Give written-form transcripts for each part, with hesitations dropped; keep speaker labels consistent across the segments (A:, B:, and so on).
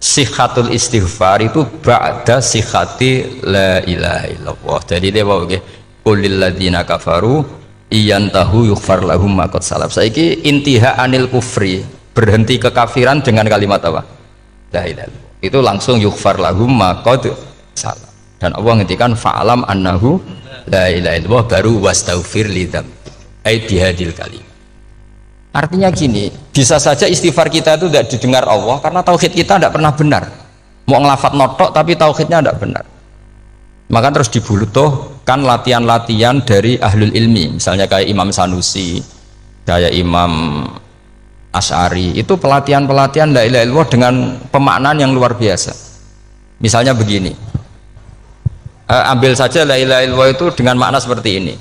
A: Sihatul istighfar itu ba'da sihati la ilaha illallah. Jadi dia bawa ke qulil ladzina kafaru iyantahu yughfar lahum ma qad salaf. Saiki intiha anil kufri, berhenti kekafiran dengan kalimat apa? La ilaha illallah. Itu langsung yughfar lahum ma qad salaf. Dan Allah ngendikan fa'alam annahu la ilaha illallah baru wastaghfir lidzam. Ai bihadil kalim. Artinya gini, bisa saja istighfar kita itu tidak didengar Allah karena tauhid kita tidak pernah benar. Mau ngelafat notok tapi tauhidnya tidak benar. Maka terus dibutuhkan latihan-latihan dari ahlul ilmi, misalnya kayak Imam Sanusi, kayak Imam Asy'ari, itu pelatihan-pelatihan la ilaha illallah dengan pemaknaan yang luar biasa. Misalnya begini, ambil saja la ilaha illallah itu dengan makna seperti ini.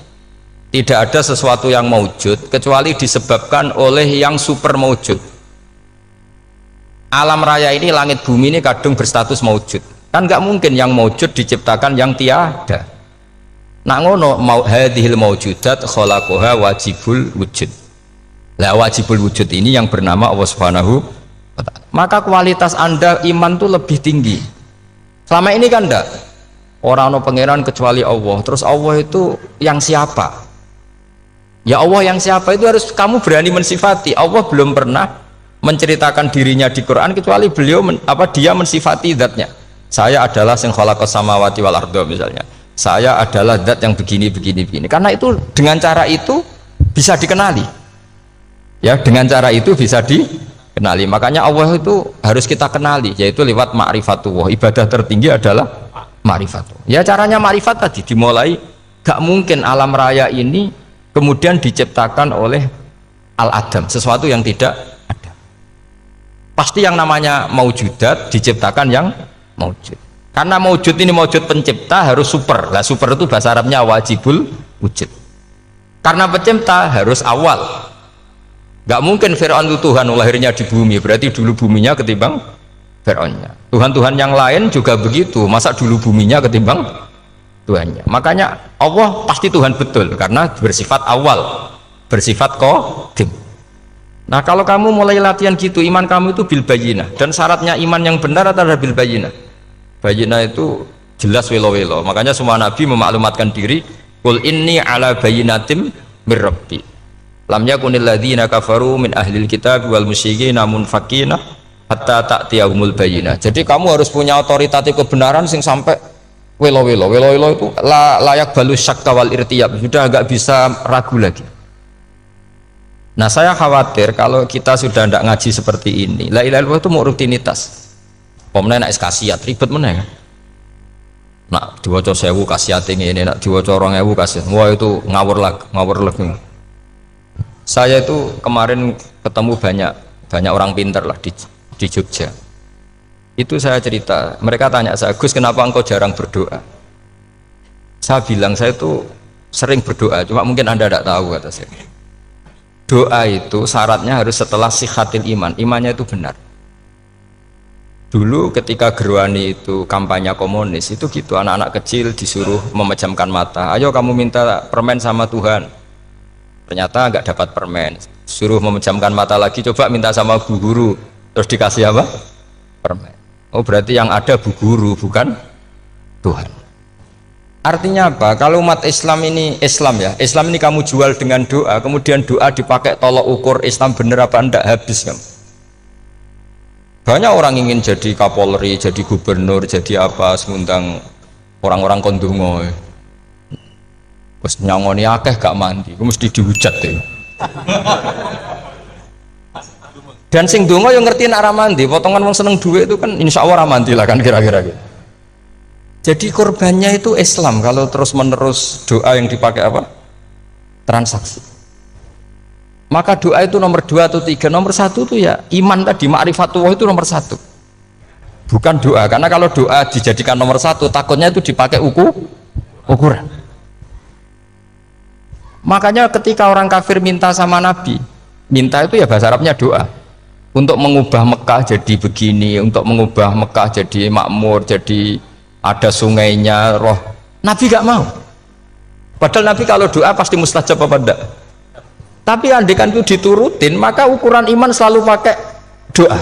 A: Tidak ada sesuatu yang maujud kecuali disebabkan oleh yang super maujud. Alam raya ini, langit bumi ini kadung berstatus maujud. Kan nggak mungkin yang maujud diciptakan yang tiada. Nak ngono mau hadhil maujudat khalaqaha wajibul wujud. Lah wajibul wujud ini yang bernama Allah Subhanahu wa ta'ala. Maka kualitas Anda iman tuh lebih tinggi. Selama ini kan enggak. Orang no pangeran kecuali Allah. Terus Allah itu yang siapa? Ya Allah yang siapa itu harus kamu berani mensifati. Allah belum pernah menceritakan dirinya di Quran kecuali beliau dia mensifati zatnya. Saya adalah sing khalaqas samawati wal arda misalnya. Saya adalah zat yang begini. Karena itu dengan cara itu bisa dikenali. Ya, dengan cara itu bisa dikenali. Makanya Allah itu harus kita kenali, yaitu lewat ma'rifatullah. Ibadah tertinggi adalah ma'rifatullah. Ya caranya ma'rifat tadi dimulai. Gak mungkin alam raya ini kemudian diciptakan oleh al-adam, sesuatu yang tidak ada. Pasti yang namanya maujudat diciptakan yang maujud. Karena maujud ini maujud pencipta harus super. Lah super itu bahasa Arabnya wajibul wujud. Karena pencipta harus awal. Gak mungkin Fir'aun itu Tuhan lahirnya di bumi, berarti dulu buminya ketimbang Fir'aunnya. Tuhan-Tuhan yang lain juga begitu, masa dulu buminya ketimbang Tuhannya. Makanya Allah pasti Tuhan betul karena bersifat awal, bersifat qadim. Nah kalau kamu mulai latihan gitu, iman kamu itu bil bayyinah. Dan syaratnya iman yang benar adalah bil bayyinah. Bayyinah itu jelas welo-welo. Makanya semua nabi memaklumatkan diri, qul inni ala bayyinatim mir rabbi lam yakunil ladzina kafaru min ahlil kitab wal musyrikin munfakina hatta ta'tiyahumul bayyinah. Jadi kamu harus punya otoritatif kebenaran sing sampai welo-welo itu layak balus syakka wal irtiyab, sudah agak bisa ragu lagi. Nah saya khawatir kalau kita sudah tidak ngaji seperti ini, la ilaha illallah itu mau rutinitas. Pemenang nak kasiat ribet mana kan? Nak diwaca 1000 kasiat ini, nak diwaca 2000 kasiat, wah itu ngawur lagi. Saya itu kemarin ketemu banyak orang pintar lah di Jogja. Itu saya cerita, mereka tanya saya, Gus kenapa engkau jarang berdoa? Saya bilang saya itu sering berdoa, cuma mungkin Anda tidak tahu kata saya. Doa itu syaratnya harus setelah sihatil iman, imannya itu benar. Dulu ketika Gerwani itu kampanye komunis itu gitu, anak-anak kecil disuruh memejamkan mata, ayo kamu minta permen sama Tuhan. Ternyata nggak dapat permen, suruh memejamkan mata lagi, coba minta sama bu guru, terus dikasih apa? Permen. Oh berarti yang ada bu guru bukan Tuhan. Artinya apa? Kalau umat Islam ini Islam ini kamu jual dengan doa, kemudian doa dipakai tolok ukur Islam bener apa enggak, habis kamu. Banyak orang ingin jadi Kapolri, jadi gubernur, jadi apa, ngundang orang-orang kondungo. Terus nyangoni akeh gak mandi, mesti dihujat deh. Dan sing donga yang ngerti nak ramandi, potongan wong seneng duit itu kan insya Allah ramandi lah kan kira-kira gitu. Jadi korbannya itu Islam kalau terus menerus doa yang dipakai apa? Transaksi. Maka doa itu nomor 2 atau 3, nomor 1 itu ya iman tadi, ma'rifatullah itu nomor 1. Bukan doa, karena kalau doa dijadikan nomor 1 takutnya itu dipakai ukuran. Makanya ketika orang kafir minta sama Nabi, minta itu ya bahasa Arabnya doa. Untuk mengubah Mekah jadi begini, untuk mengubah Mekah jadi makmur, jadi ada sungainya, roh. Nabi gak mau. Padahal Nabi kalau doa pasti mustajab apa enggak? Tapi andikan itu diturutin, maka ukuran iman selalu pakai doa.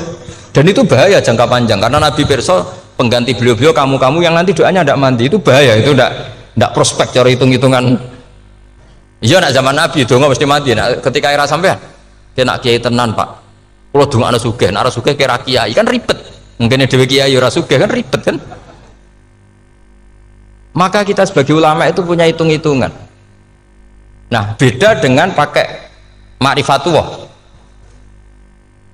A: Dan itu bahaya jangka panjang karena Nabi pirsa pengganti beliau-beliau kamu-kamu yang nanti doanya tidak mandi, itu bahaya, itu tidak prospek cara hitung-hitungan. Iya nak zaman Nabi donga mesti mati. Nah, ketika era sampean kena kiai tenan Pak, kalau donga ana sugih, nek sugih kira kiai kan ribet, mungkin dhewe kiai ora sugih kan ribet kan. Maka kita sebagai ulama itu punya hitung-hitungan. Nah beda dengan pakai ma'rifatullah.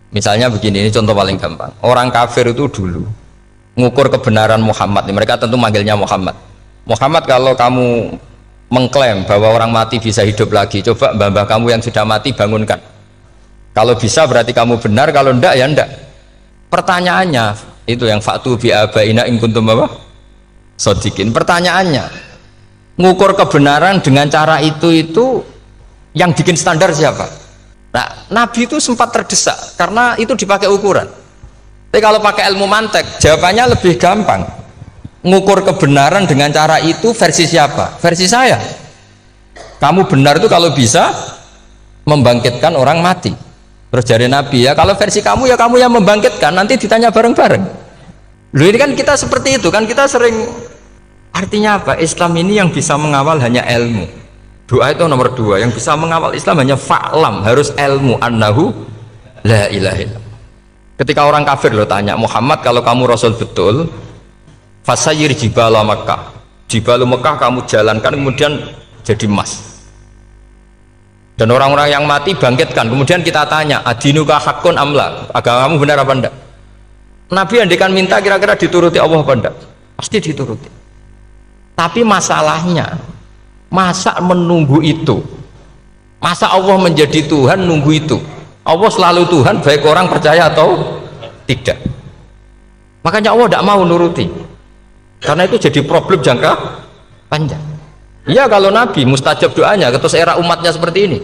A: Misalnya begini, ini contoh paling gampang. Orang kafir itu dulu mengukur kebenaran Muhammad, mereka tentu manggilnya Muhammad. Muhammad, kalau kamu mengklaim bahwa orang mati bisa hidup lagi, coba mbah-mbah kamu yang sudah mati bangunkan. Kalau bisa berarti kamu benar, kalau ndak ya ndak. Pertanyaannya itu yang faktu bi abaina in kuntum apa? Sodikin. Pertanyaannya, ngukur kebenaran dengan cara itu yang bikin standar siapa? Nah, Nabi itu sempat terdesak karena itu dipakai ukuran. Tapi kalau pakai ilmu mantek, jawabannya lebih gampang. Ngukur kebenaran dengan cara itu versi siapa? Versi saya. Kamu benar itu kalau bisa membangkitkan orang mati. Terus dari Nabi, ya kalau versi kamu ya kamu yang membangkitkan, nanti ditanya bareng-bareng. Loh ini kan kita seperti itu kan, kita sering, artinya apa? Islam ini yang bisa mengawal hanya ilmu. Doa itu nomor 2, yang bisa mengawal Islam hanya fa'lam, harus ilmu annahu la ilaha illallah. Ketika orang kafir lo tanya, Muhammad kalau kamu Rasul betul, fasayir jibala Makkah, jibalu Mekah kamu jalankan kemudian jadi emas. Dan orang-orang yang mati bangkitkan, kemudian kita tanya, adinuka hakun amla, agamamu benar apa enggak? Nabi andikan minta kira-kira dituruti Allah apa enggak? Pasti dituruti. Tapi masalahnya, masa menunggu itu? Masa Allah menjadi Tuhan nunggu itu? Allah selalu Tuhan baik orang percaya atau tidak. Makanya Allah tidak mau nuruti, karena itu jadi problem jangka panjang. Iya kalau Nabi mustajab doanya, terus era umatnya seperti ini,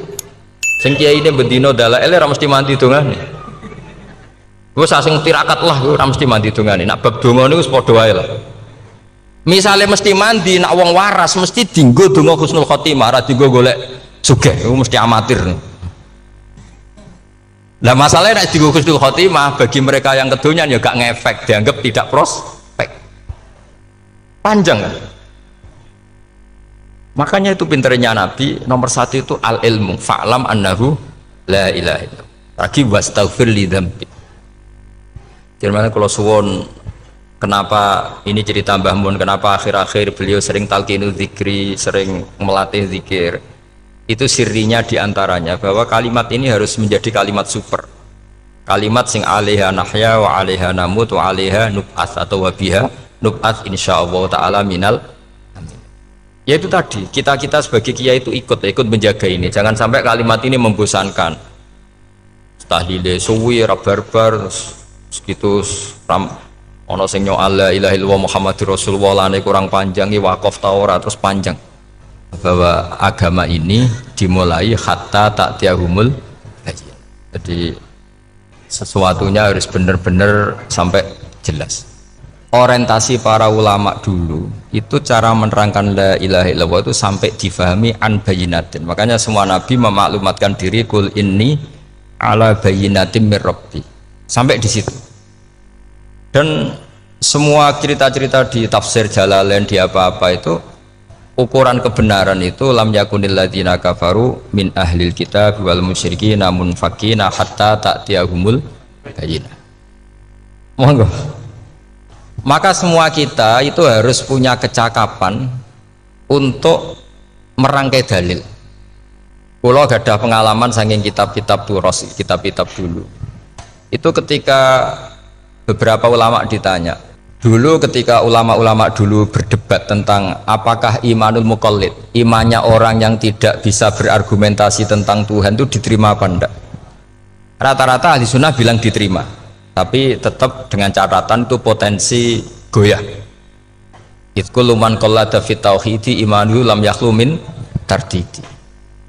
A: sing kiai ini bendino dalail ora mesti mandi dongane. Gue sasing tirakat lah, gue mesti mandi dongane. Nak bab donga niku wis padha wae lah. Misalnya mesti mandi, nak wong waras mesti dinggo donga husnul khotimah, ora dinggo golek sugih, itu mesti amatir. Lah masalahnya nak dinggo husnul khotimah bagi mereka yang kedonyan ya gak ngefek, dianggap tidak prospek. Panjang kan? Makanya itu pinternya Nabi, nomor 1 itu al ilmu, fa'lam annahu la ilaha illallah. Lagi wastaghfir li dzambi. Jadi kalau suwon, kenapa ini cerita Mbah Mun, kenapa akhir-akhir beliau sering talqinu zikri, sering melatih zikir, itu sirinya diantaranya bahwa kalimat ini harus menjadi kalimat super, kalimat sing alaiha nahya wa alaiha namut wa alaiha nub'ats atau wabiha nub'ats insyaallah ta'ala minal amin. Ya itu tadi, kita sebagai kiai itu ikut menjaga ini, jangan sampai kalimat ini membosankan. Tahlile suwi barbar segitu ono sing nyoal la ilaha illallah Muhammadur Rasulullah lane kurang panjang, wakaf taora terus panjang, bahwa agama ini dimulai hatta ta'tiyahumul bayyinah. Jadi sesuatunya harus benar-benar sampai jelas. Orientasi para ulama dulu itu cara menerangkan la ilaha illallah itu sampai difahami an bayyinatin. Makanya semua nabi memaklumatkan diri kul inni ala bayyinatin mir rabbi, sampai di situ. Dan semua cerita-cerita di tafsir Jalalain di apa-apa itu ukuran kebenaran itu lam yakunil ladzina kafaru min ahlil kitab wal musyrikin namun fakina hatta ta'tiyahumul bayyinah. Monggo. Maka semua kita itu harus punya kecakapan untuk merangkai dalil. Kalau ada pengalaman saking kitab-kitab turos, kitab-kitab dulu. Itu ketika beberapa ulama ditanya, dulu ketika ulama-ulama dulu berdebat tentang apakah imanul muqallid, imannya orang yang tidak bisa berargumentasi tentang Tuhan itu diterima apa enggak, rata-rata ahli sunnah bilang diterima, tapi tetap dengan catatan itu potensi goyah. Itkul man qallada fit tauhidi imanu lam yakhlu min tardidi.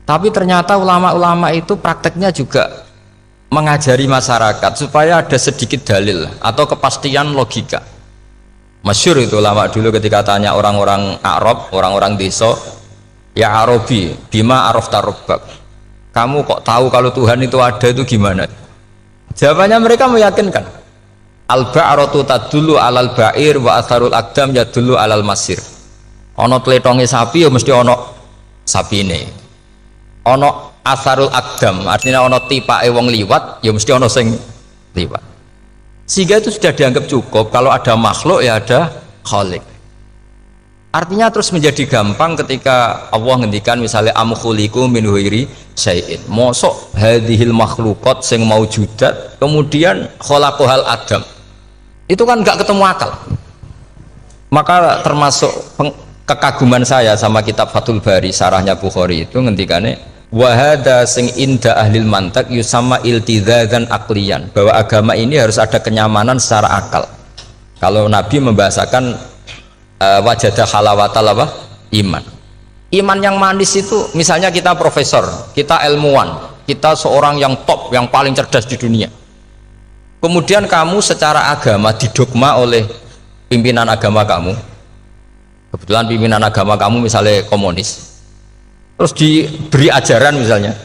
A: Tapi ternyata ulama-ulama itu prakteknya juga mengajari masyarakat supaya ada sedikit dalil atau kepastian logika. Masyhur itu ulama dulu ketika tanya orang-orang Arab, orang-orang desa, ya Arabi, bima arafta rabbak, kamu kok tahu kalau Tuhan itu ada, itu gimana? Jawabannya mereka meyakinkan, Al-ba'ratu tadullu alal ba'ir wa atharul aqdam yadullu alal masir. Ana tletonge sapi ya mesti ana sapine. Ana atharul aqdam, artinya ana tipake wong liwat ya mesti ana sing liwat. Sehingga itu sudah dianggap cukup kalau ada makhluk ya ada khalik. Artinya terus menjadi gampang ketika Allah ngendikan misalnya am khuliqu min ghairi syai'in. Mosok hadhil makhluqat sing maujudat kemudian khalaqahal adam. Itu kan nggak ketemu akal. Maka termasuk kekaguman saya sama kitab Fathul Bari sarahnya Bukhari itu ngendikane wa hadza sing inda ahlil mantak yusamma iltidzadzan aqliyan, bahwa agama ini harus ada kenyamanan secara akal. Kalau Nabi membahasakan wajadah halawatal apa? Iman yang manis itu misalnya kita profesor, kita ilmuwan, kita seorang yang top, yang paling cerdas di dunia, kemudian kamu secara agama didogma oleh pimpinan agama kamu, kebetulan pimpinan agama kamu misalnya komunis, terus diberi ajaran misalnya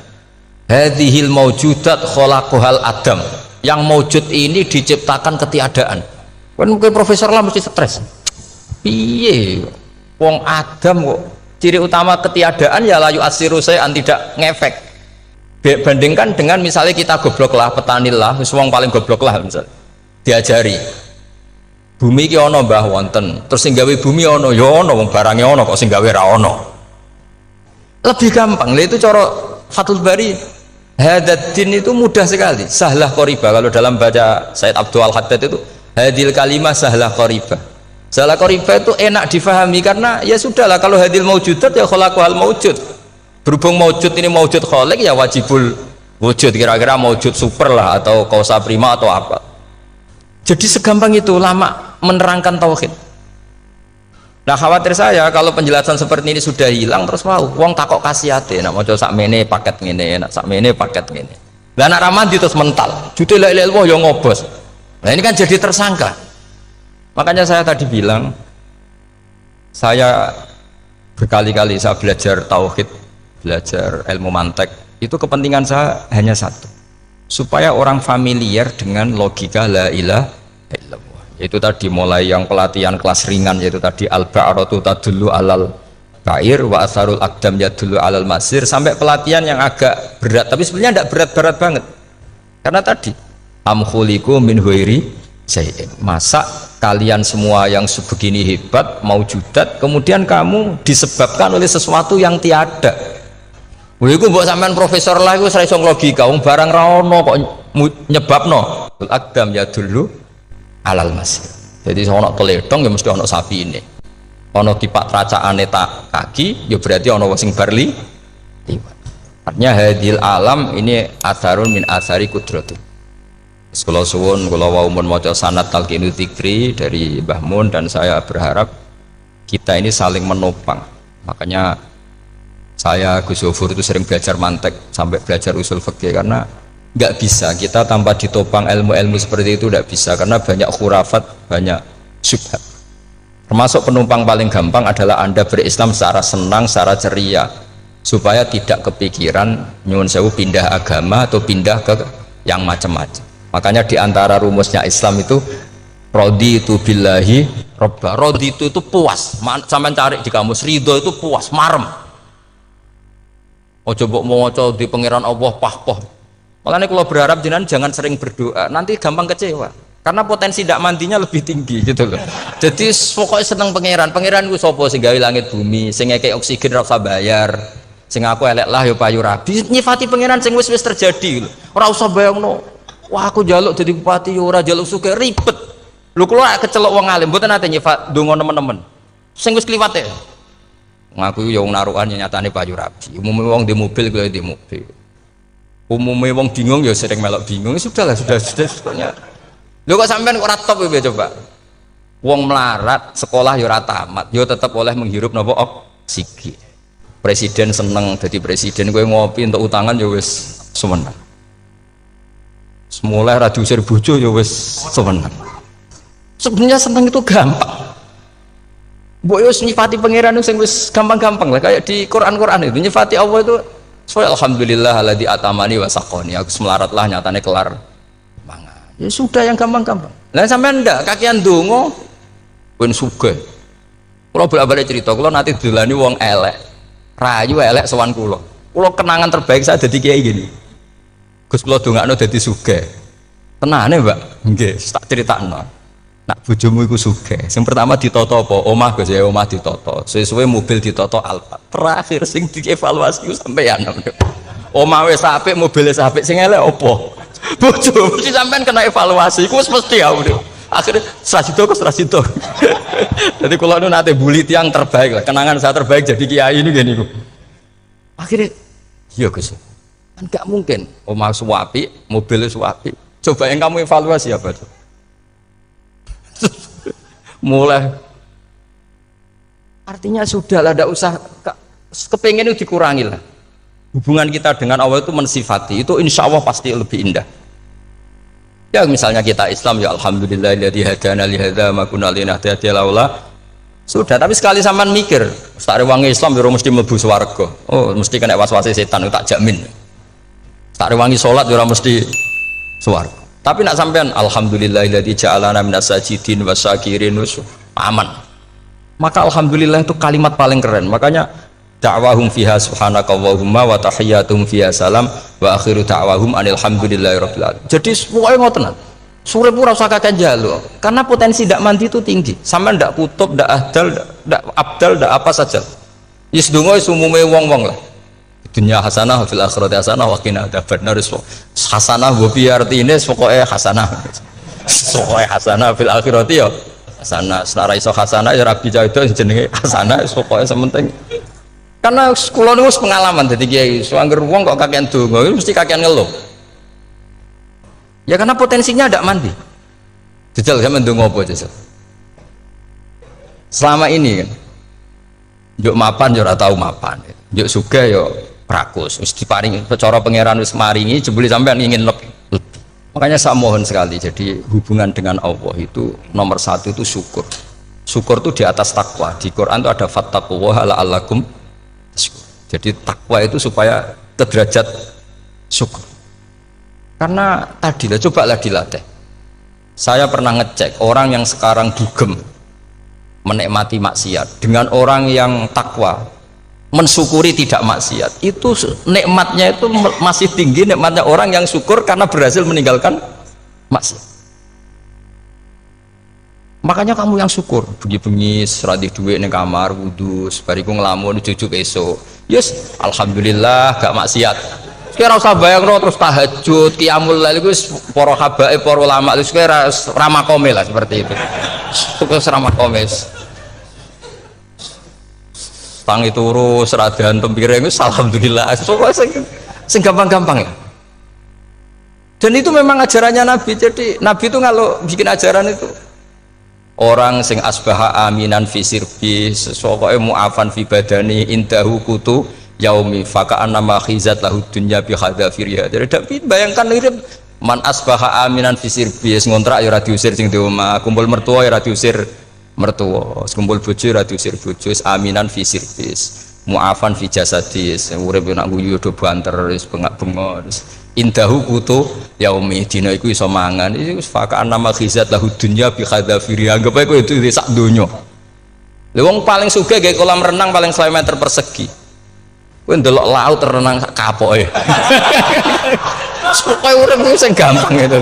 A: hadhil maujudat khalaqahal adam, yang maujud ini diciptakan ketiadaan. Kan mungkin profesor lah mesti stres. Piye wong Adam kok ciri utama ketiadaan ya layu asiru saya tidak ngefek. Bandingkan dengan misalnya kita goblok lah, petani lah, wong paling goblok lah misalnya diajari bumi ki ono mbah wonten, terus sing gawe bumi ono ya ono, wong barange ono kok sing gawe ra ono. Lebih gampang. Lah itu cara Fathul Bari hadaddin itu mudah sekali, sahlah qoriba. Kalau dalam baca Said Abdul Al-Haddad itu hadil kalimah sahlah qoriba. Salah qoriba itu enak difahami karena ya sudahlah, kalau hadil maujudat ya khalaqahal maujud. Berhubung maujud ini maujud khaliq ya wajibul wujud, kira-kira maujud super lah atau kausa prima atau apa. Jadi segampang itu lama menerangkan tauhid. Nah khawatir saya kalau penjelasan seperti ini sudah hilang terus mau wong takok kasihate nak maca sakmene paket ngene, nak sakmene paket ngene. Lah anak ramadi terus mental. Jute la ilaha illallah ya ngobos. Nah ini kan jadi tersangka. Makanya saya tadi bilang, saya berkali-kali saya belajar tauhid, belajar ilmu mantek, itu kepentingan saya hanya satu, supaya orang familiar dengan logika la ilaha illallah. Itu tadi mulai yang pelatihan kelas ringan, yaitu tadi al-ba'ratu tadullu alal ba'ir wa atharul aqdam yadullu alal masir, sampai pelatihan yang agak berat, tapi sebenarnya tidak berat-berat banget. Karena tadi am khuliqu min ghairi syai'in, masa kalian semua yang sebegini hebat maujudat kemudian kamu disebabkan oleh sesuatu yang tiada. Iku mbok sampean profesor lah iku ora iso logika, wong barang ra ono kok nyebabno. Al-aqdam ya dulu alal masir. Jadi ono teledong ya mesti ono sapi ini. Ono tipak tracaane tak kaki ya berarti ono sing barli liwat. Artinya hadil alam ini atharun min athari qudratu. Sekolah suwun, kalau mau maca sanad talqinu dzikri dari Mbah Mun, dan saya berharap kita ini saling menopang. Makanya saya Gus Zofur itu sering belajar mantek sampai belajar usul fikih, karena nggak bisa kita tanpa ditopang ilmu-ilmu seperti itu, tidak bisa, karena banyak khurafat, banyak syubhat. Termasuk penumpang paling gampang adalah Anda berislam secara senang, secara ceria, supaya tidak kepikiran nyuwun sewu pindah agama atau pindah ke yang macam-macam. Makanya diantara rumusnya Islam itu raditu billahi robba. Raditu itu puas, sampai cari di kamus, ridho itu puas, marem. Ojo mbok maca di pangeran Allah pah-pah. Makanya kalau berharap jenengan jangan sering berdoa, nanti gampang kecewa, karena potensi tidak mandinya lebih tinggi gitu loh. Jadi pokoknya seneng pangeran. Pangeran ku sapa sing gawe langit bumi, sing ngekek oksigen ora usah bayar, sing aku elek lah ya payu rabi. Nyifati pangeran sing wis terjadi lho. Ora usah bayangno. Wah aku jaluk jadi bupati ya ora, jaluk sugih ribet. Lho kula kecelok wong alim mboten nate nyifat donga nemen-nemen. Sing wis kliwat e. Ngaku ya wong narukan nyatane payu rabi. Umume wong di mobil kaya di mobil. Umume wong bingung ya sering melok bingung. Sudahlah, sudah pokoknya. Lho kok sampean kok ora top ya coba. Wong melarat sekolah ya ora tamat, ya tetep oleh menghirup napa oksigen. Presiden seneng jadi presiden, kowe ngopi untuk utangan ya wis semenang. Semula ra diusir bojo ya wis seneng. Sebenarnya seneng itu gampang. Mbok yo nyifati pangeran sing wis gampang-gampang lah, kayak di Quran itu nyifati Allah itu soal alhamdulillah alladzi atamani wa saqani, aku melarat lah nyatane kelar mangan. Ya sudah yang gampang-gampang. Lah sampean ndak kakean donga ben sugih. Kula bolak-balik cerita, kula nanti dolani wong elek. Rayu elek sowan kula. Kula kenangan terbaik saya dadi kiai gini. Gus kula dongakno dadi sugih. Tenane, Mbak? Nggih, tak critakno. Nak bojomu iku sugih. Sing pertama ditata apa? Omah Gus ya, omah ditata. Sesuai mobil ditata Alfa. Terakhir sing dievaluasi ku sampeyan. Omah wis apik, mobil wis apik, sing elek apa? Bojo mesti sampean kena evaluasi. Iku wis mesti ya. Akhirnya Srasito ke Srasito. Jadi kalau nu nate bully tiang terbaik lah, kenangan saya terbaik jadi kiai ini gini. Akhirnya, iya Gus, kan nggak mungkin. Omah suwapi, mobil suwapi. Coba yang kamu evaluasi apa tuh? Mulai, artinya sudah lah, tidak usah kepengen itu dikurangi lah. Hubungan kita dengan Allah itu mensifati, itu insya Allah pasti lebih indah. Ya misalnya kita Islam, ya alhamdulillahilladzi hadana li hadza ma kunna linahtadiya laula. Sudah, tapi sekali sampean mikir, sak rewangi Islam yo mesti mlebu swarga. Oh, mesti kena was-wase setan, tak jamin. Sak rewangi salat yo mesti swarga. Tapi nak sampean alhamdulillahilladzi ja'alana minas sajidin wasyakirin aman. Maka alhamdulillah itu kalimat paling keren. Makanya da'wahum fiha subhanakallahumma wa tahiyyatuhum fiha salam wa akhiru da'wahum alhamdulillahirabbil alamin. Jadi pokoke ngoten. Sore pura usah kakek njaluk karena potensi ndak mandi itu tinggi. Sampean ndak kutub, ndak ahdal, ndak abdal, ndak apa saja. Wis donga wis umume wong-wong lah. Dunya hasanah fil akhirati hasanah wa qina adzabannar. Hasanah wa bi artine pokoke hasanah. Pokoke hasanah fil akhirati ya hasanah. Senara iso hasanah ya rabi jauh jenenge hasanah pokoke sementing. Karena kula niku pengalaman dadi kiai, suangger wong kok kakean donga mesti kakean ngeluh. Ya karena potensinya ndak mandi. Jajal sampean ndonga apa jajal? Selama ini kan njuk mapan yo ora tau mapan. Njuk sugih yo prakus. Wis diparingi cara pangeran wis maringi jebule sampean ingin lebih. Makanya saya mohon sekali, jadi hubungan dengan Allah itu nomor satu itu syukur. Syukur itu di atas takwa. Di Quran itu ada fattaqullaha la'allakum. Jadi takwa itu supaya ke derajat syukur. Karena tadilah cobalah dilatih. Saya pernah ngecek orang yang sekarang dugem menikmati maksiat dengan orang yang takwa mensyukuri tidak maksiat, itu nikmatnya itu masih tinggi nikmatnya orang yang syukur karena berhasil meninggalkan maksiat. Makanya kamu yang syukur, bengi-bengi seradi duit ning kamar wudu, bariku ngelamun jujuk esok. Yes, alhamdulillah gak maksiat. Kira usah bayangno terus tahajud, qiyamul lail iku para habaib, para ulama itu kira ramakome lah seperti itu. Terus ramakome. Tangi turu seradan tempiring wis alhamdulillah. Sing gampang-gampang ya. Dan itu memang ajarannya Nabi. Jadi Nabi itu kalau bikin ajaran itu orang sing asbaha aminan fi sirbi sesuatu mu'afan fi badani indahu kutu yaumi faka'an nama khizat lahu dunya bi hadafiriha. Jadi David bayangkan mirip man asbaha aminan fi sirbi ngontrak ya ora diusir sing di omah, kumpul mertua ya ora diusir mertua, kumpul bojo ya ora diusir bojo, aminan fi sirbi mu'afan fi jasadis urip nak guyu do banter wis bengak-bengok indahu kutu yaumi dina iku iso mangan iku faka'an nama khizat lahu dunya bi hadafiriha. Anggap ae kowe itu sak donya. Lha wong paling sugih gawe kolam renang paling 100 meter persegi. Kowe ndelok laut renang sak kapoke. Pokoke urip sing gampang itu.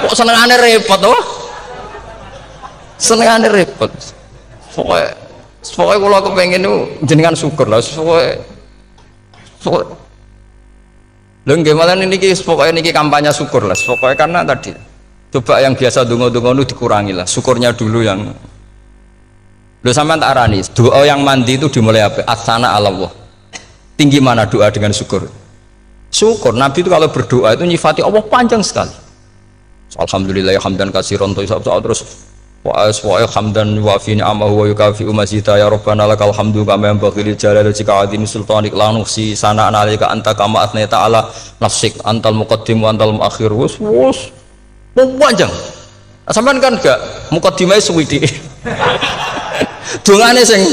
A: Kok senengane repot to? Senengane repot. Pokoke kula kepengin niku jenengan syukur lah. Pokoke lho nggih malah niki pokoke niki kampanye syukur lah. Pokoke karena tadi coba yang biasa donga-donga itu dikurangi lah. Syukurnya dulu yang lho sampean tak arani. Doa yang mandi itu dimulai apa? Asana Allah. Tinggi mana doa dengan syukur? Syukur. Nabi itu kalau berdoa itu nyifati Allah panjang sekali. Alhamdulillah hamdan katsiran terus wa hamdan wa fi ni'amahu wa yukafi mazida ya rabbana lakal hamdu kama yanbaghi li jalali wajhika azimi sultanik la nuhsi sana'an 'alaika anta kama athnai ta'ala nafsik antal muqaddim wa antal muakhir. Wus panjang. Sampean kan gak muqaddimah suwidi. Dongane sing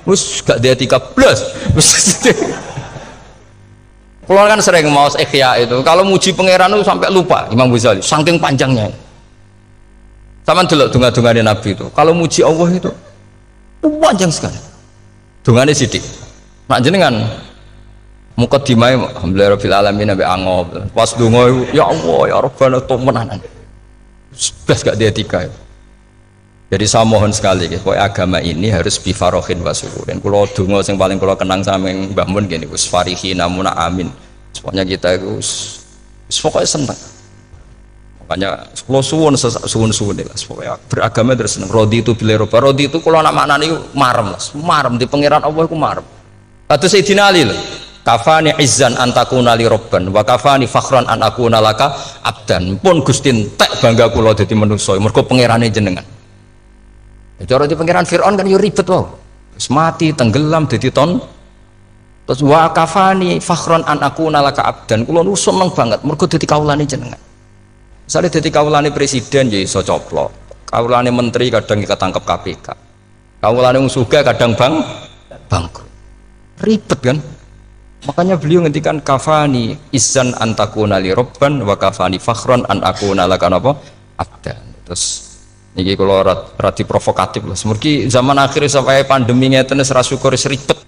A: wis gak dia 13 wis Kalau kan sering mau ikhya itu, kalau muji pangeran itu sampai lupa Imam Ghazali, saking panjangnya. Sama dulu dunga-dungane Nabi itu. Kalau muji Allah itu panjang sekali. Dungane sidik. Nak jenengan mukaddimah alhamdulillah rabbil alamin nabi angob. Pas donga ya Allah ya Rabbana temenan. Blas gak dia etika. Jadi saya mohon sekali pokoknya agama ini harus bifarohin wa syukurin. Kalau donga yang paling kalau kenang sama Mbah Mun gini Gus farihina muna amin. Pokoknya kita itu pokoknya senang. Makanya kalau suwun lah, pokoknya beragama terus seneng. Rodi itu bila roba, rodi itu kalau anak maknanya marem lah, marem di pangeran Allah itu marem. Atau Sayyidina Ali lah, kafani izzan antakuna li robban, wa kafani fakhran an akuna laka abdan. Pun gustin tak bangga kulo jadi manusia, mergo pangerane jenengan. Cara di pangeran Fir'aun kan yo ribet wae. Wis mati tenggelam dadi ton. Terus wa kafani fakhran an akuna laka abdan. Kulo nu seneng banget mergo dadi kawulane jenengan. Misalnya jadi kaulane presiden jadi iso coplok, kaulane menteri kadang ketangkep KPK, kaulane musuga kadang bangkrut, ribet kan? Makanya beliau ngendikan kafani izan antakuna li robban wa kafani fakhron an akuna laka apa abdan. Terus ini kalau rati provokatif lah, semergi zaman akhir sampai pandemi ngeten ora syukur ribet.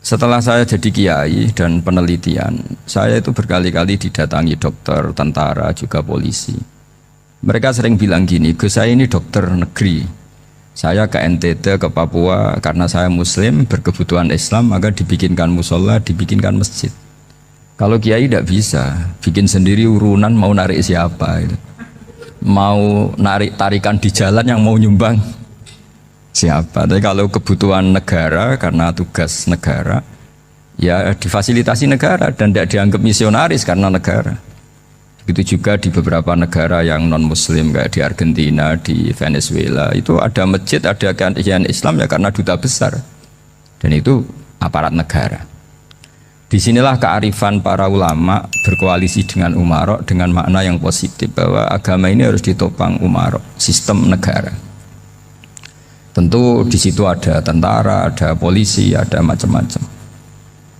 A: Setelah saya jadi kiai dan penelitian, saya itu berkali-kali didatangi dokter, tentara, juga polisi. Mereka sering bilang gini, Gus saya ini dokter negeri. Saya ke NTT, ke Papua, karena saya muslim, berkebutuhan Islam, maka dibikinkan musola, dibikinkan masjid. Kalau kiai tidak bisa, bikin sendiri urunan mau narik siapa. Gitu. Mau narik tarikan di jalan yang mau nyumbang siapa. Tapi kalau kebutuhan negara karena tugas negara ya difasilitasi negara dan tidak dianggap misionaris karena negara. Begitu juga di beberapa negara yang non muslim kayak di Argentina, di Venezuela itu ada masjid, ada kajian Islam ya karena duta besar dan itu aparat negara. Disinilah kearifan para ulama berkoalisi dengan umarok dengan makna yang positif bahwa agama ini harus ditopang umarok, sistem negara. Tentu di situ ada tentara, ada polisi, ada macam-macam.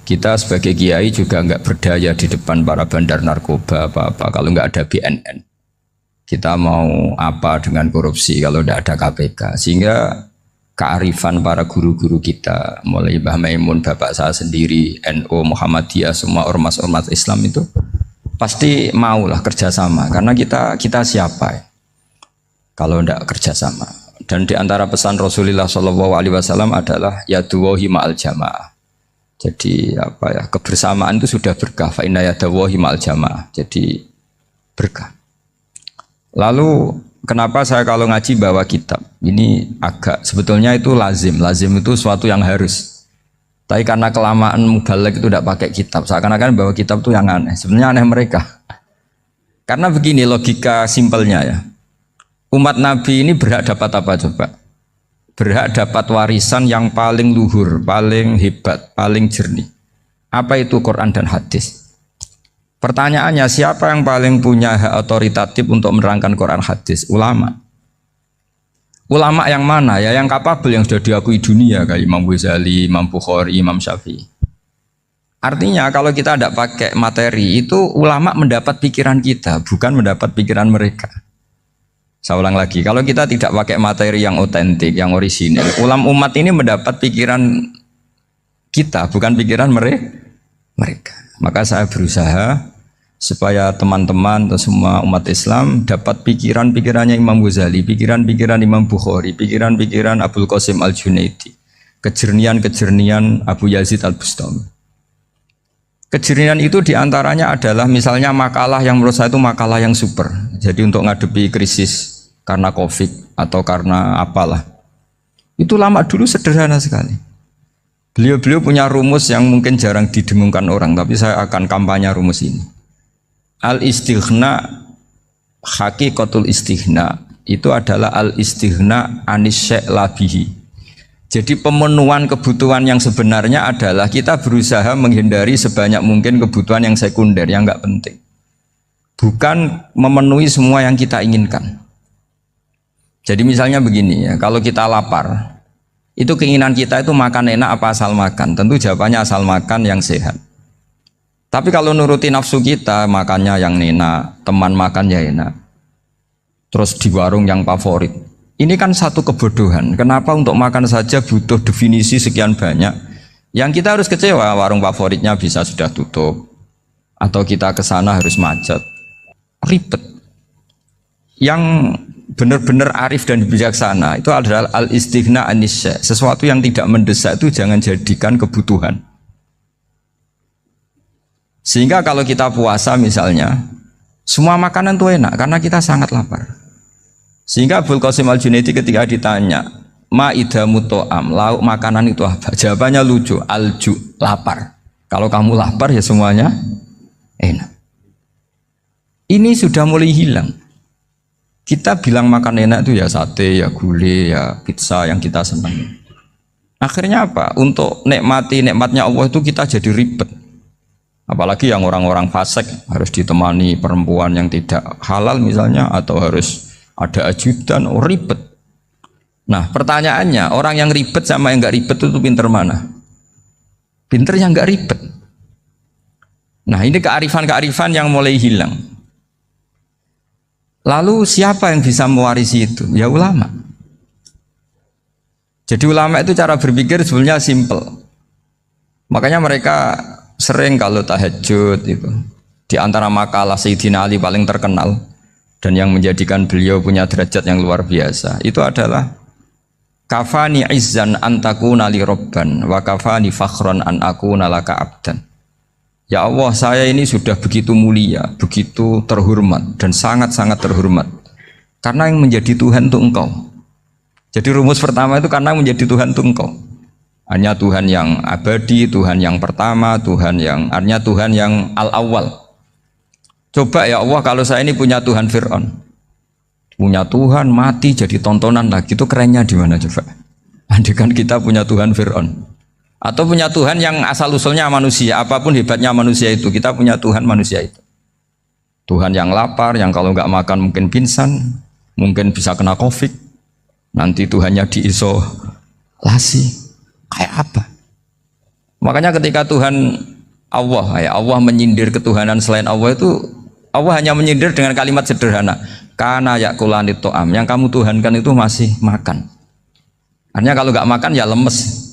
A: Kita sebagai kiai juga nggak berdaya di depan para bandar narkoba apa-apa kalau nggak ada BNN. Kita mau apa dengan korupsi kalau tidak ada KPK? Sehingga kearifan para guru-guru kita, mulai Mbah Maimun, bapak saya sendiri, NU, Muhammadiyah, semua ormas-ormas Islam itu pasti maulah kerjasama. Karena kita siapa ya? Kalau tidak kerjasama. Dan di antara pesan Rasulullah SAW adalah yaduwahi ma'al jamaah. Jadi apa ya, kebersamaan itu sudah berkah. Fa inna yaduwahi ma'al jamaah. Jadi berkah. Lalu kenapa saya kalau ngaji bawa kitab? Ini agak sebetulnya itu lazim. Lazim itu suatu yang harus. Tapi karena kelamaan mubalek itu tidak pakai kitab. Seakan-akan bawa kitab itu yang aneh. Sebenarnya aneh mereka. Karena begini logika simpelnya ya. Umat Nabi ini berhak dapat apa coba? Berhak dapat warisan yang paling luhur, paling hebat, paling jernih. Apa itu Quran dan hadis? Pertanyaannya, siapa yang paling punya hak otoritatif untuk menerangkan Quran hadis? Ulama. Ulama yang mana? Ya yang kapabel, yang sudah diakui dunia kayak Imam Ghazali, Imam Bukhari, Imam Syafi'i. Artinya kalau kita tidak pakai materi itu ulama mendapat pikiran kita, bukan mendapat pikiran mereka. Saya ulang lagi, kalau kita tidak pakai materi yang otentik, yang orisinil, umat ini mendapat pikiran kita, bukan pikiran mereka. Maka saya berusaha supaya teman-teman atau semua umat Islam dapat pikiran-pikirannya Imam Ghazali, pikiran-pikiran Imam Bukhari, pikiran-pikiran Abul Qasim Al-Junaidi, kejernian-kejernian Abu Yazid Al-Bustami. Kejernihan itu diantaranya adalah misalnya makalah yang menurut saya itu makalah yang super. Jadi untuk ngadepi krisis karena COVID atau karena apalah. Itu lama dulu sederhana sekali. Beliau-beliau punya rumus yang mungkin jarang didengungkan orang, tapi saya akan kampanye rumus ini. Al-istighna, hakikatul istighna, itu adalah al-istighna anis syai' labihi. Jadi pemenuhan kebutuhan yang sebenarnya adalah kita berusaha menghindari sebanyak mungkin kebutuhan yang sekunder, yang enggak penting. Bukan memenuhi semua yang kita inginkan. Jadi misalnya begini ya, kalau kita lapar, Itu keinginan kita itu makan enak apa asal makan? Tentu jawabannya asal makan yang sehat. Tapi kalau nuruti nafsu kita, makannya yang enak, teman makan ya enak, terus di warung yang favorit. Ini kan satu kebodohan. Kenapa untuk makan saja butuh definisi sekian banyak? Yang kita harus kecewa, warung favoritnya bisa sudah tutup, atau kita ke sana harus macet, ribet. Yang benar-benar arif dan bijaksana itu adalah al-istighna anisya. Sesuatu yang tidak mendesak itu jangan jadikan kebutuhan. Sehingga kalau kita puasa misalnya, semua makanan itu enak karena kita sangat lapar. Sehingga Abul Qasim Al-Junaidi ketika ditanya, ma'idamu to'am, lauk makanan itu apa? Jawabannya lucu, alju, lapar. Kalau kamu lapar ya semuanya enak. Ini sudah mulai hilang. Kita bilang makan enak itu ya sate, ya gulai, ya pizza yang kita senang. Akhirnya apa? Untuk nikmatnya Allah itu kita jadi ribet. Apalagi yang orang-orang fasik harus ditemani perempuan yang tidak halal misalnya, atau harus ada ajudan, ribet. Nah pertanyaannya, orang yang ribet sama yang nggak ribet itu pinter mana? Pinter yang nggak ribet. Nah ini kearifan-kearifan yang mulai hilang. Lalu siapa yang bisa mewarisi itu? Ya ulama. Jadi ulama itu cara berpikir sebenarnya simple. Makanya mereka sering kalau tahajud itu, di antara makalah Sayyidina Ali paling terkenal dan yang menjadikan beliau punya derajat yang luar biasa, itu adalah kafani izzan antakuna li robban wa kafani fakhron an akuna laka abdan. Ya Allah, saya ini sudah begitu mulia, begitu terhormat dan sangat-sangat terhormat karena yang menjadi Tuhan itu Engkau. Jadi rumus pertama itu karena menjadi Tuhan itu Engkau. Hanya Tuhan yang abadi, Tuhan yang pertama, artinya Tuhan yang al-awwal. Coba ya Allah, kalau saya ini punya Tuhan Fir'aun, punya Tuhan mati jadi tontonan lagi, itu kerennya di mana coba? Andaikan kita punya Tuhan Fir'aun. Atau punya Tuhan yang asal-usulnya manusia, apapun hebatnya manusia itu, kita punya Tuhan manusia itu. Tuhan yang lapar, yang kalau nggak makan mungkin pingsan, mungkin bisa kena COVID, nanti Tuhannya diisolasi, kayak apa? Makanya ketika Tuhan Allah menyindir ketuhanan selain Allah itu, Allah hanya menyindir dengan kalimat sederhana, kana yakulanit to'am, yang kamu tuhankan itu masih makan. Artinya kalau nggak makan ya lemes.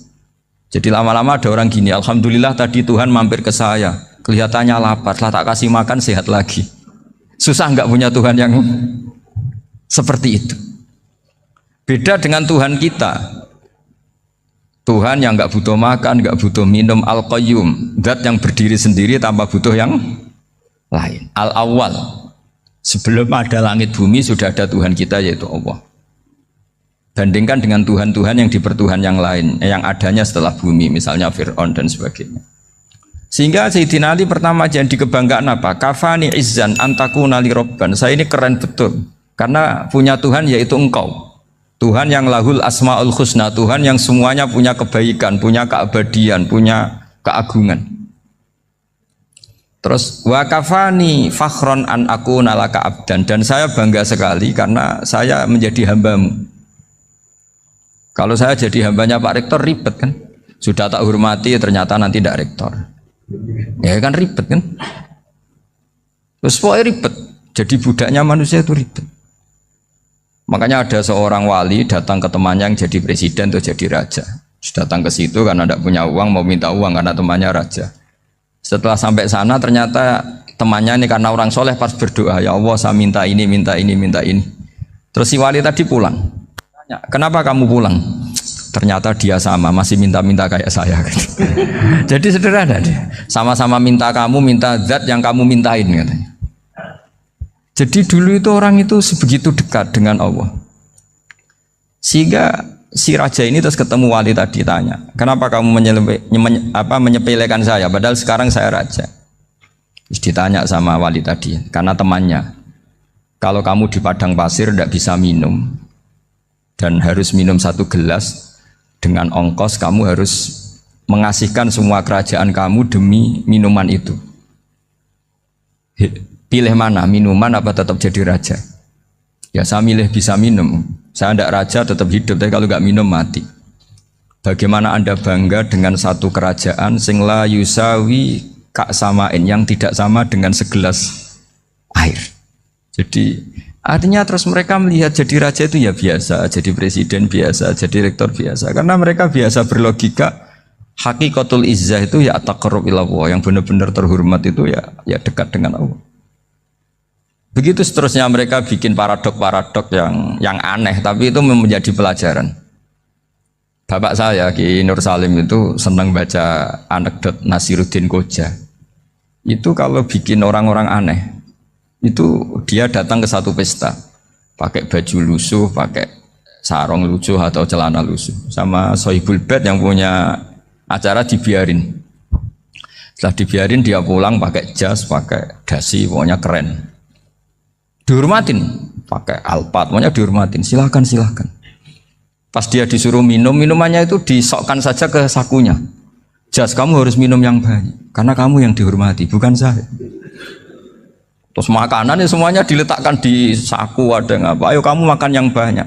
A: Jadi lama-lama ada orang gini, alhamdulillah tadi Tuhan mampir ke saya, kelihatannya lapar, setelah tak kasih makan sehat lagi. Susah nggak punya Tuhan yang seperti itu. Beda dengan Tuhan kita, Tuhan yang nggak butuh makan, nggak butuh minum, al-qayyum, zat yang berdiri sendiri tanpa butuh yang lain, al-awwal. Sebelum ada langit bumi sudah ada Tuhan kita yaitu Allah. Bandingkan dengan Tuhan-Tuhan yang dipertuhan yang lain, yang adanya setelah bumi, misalnya Fir'aun dan sebagainya. Sehingga Sayyidina Ali pertama jadi kebanggaan apa? Kafani izzan antakuna li robban. Saya ini keren betul karena punya Tuhan yaitu Engkau. Tuhan yang lahul asmaul husna, Tuhan yang semuanya punya kebaikan, punya keabadian, punya keagungan. Terus wa kafani fakhron an akuna laka abdan, dan saya bangga sekali karena saya menjadi hambamu. Kalau saya jadi hambanya Pak Rektor ribet kan, sudah tak hormati ternyata nanti tidak rektor, ya kan ribet kan. Terus pokoknya ribet, jadi budaknya manusia itu ribet. Makanya ada seorang wali datang ke temannya yang jadi presiden atau jadi raja, datang ke situ karena tidak punya uang, mau minta uang karena temannya raja. Setelah sampai sana ternyata temannya ini karena orang soleh pas berdoa, ya Allah saya minta ini, minta ini, minta ini. Terus si wali tadi pulang. Kenapa kamu pulang? Ternyata dia sama, masih minta-minta kayak saya. Jadi sederhana deh. Sama-sama minta kamu, minta zat yang kamu mintain katanya. Jadi dulu itu orang itu sebegitu dekat dengan Allah. Sehingga si raja ini terus ketemu wali tadi tanya, kenapa kamu menyepelekan saya? Padahal sekarang saya raja. Terus ditanya sama wali tadi, karena temannya, kalau kamu di padang pasir tidak bisa minum, dan harus minum 1 gelas, dengan ongkos kamu harus mengasihkan semua kerajaan kamu demi minuman itu. Pilih mana, minuman apa tetap jadi raja? Ya saya milih bisa minum. Saya tidak raja tetap hidup, tapi kalau nggak minum mati. Bagaimana Anda bangga dengan satu kerajaan sing la yusawi kak samain, yang tidak sama dengan segelas air. Jadi artinya terus mereka melihat jadi raja itu ya biasa, jadi presiden biasa, jadi rektor biasa, karena mereka biasa berlogika. Hakikatul izzah itu ya taqarrub ila Allah, yang benar-benar terhormat itu ya dekat dengan Allah. Begitu seterusnya mereka bikin paradok-paradok yang aneh, tapi itu menjadi pelajaran. Bapak saya Ki Nur Salim itu senang baca anekdot Nasiruddin Koja. Itu kalau bikin orang-orang aneh, itu dia datang ke satu pesta, pakai baju lusuh, pakai sarung lusuh atau celana lusuh, sama Sohibul Bait yang punya acara dibiarin. Setelah dibiarin dia pulang pakai jas, pakai dasi, pokoknya keren. Dihormatin, pakai alpat, pokoknya dihormatin. Silahkan. Pas dia disuruh minum, minumannya itu disokkan saja ke sakunya. Jas, kamu harus minum yang banyak, karena kamu yang dihormati, bukan saya. Terus makanannya semuanya diletakkan di saku, ada yang apa? Ayo kamu makan yang banyak.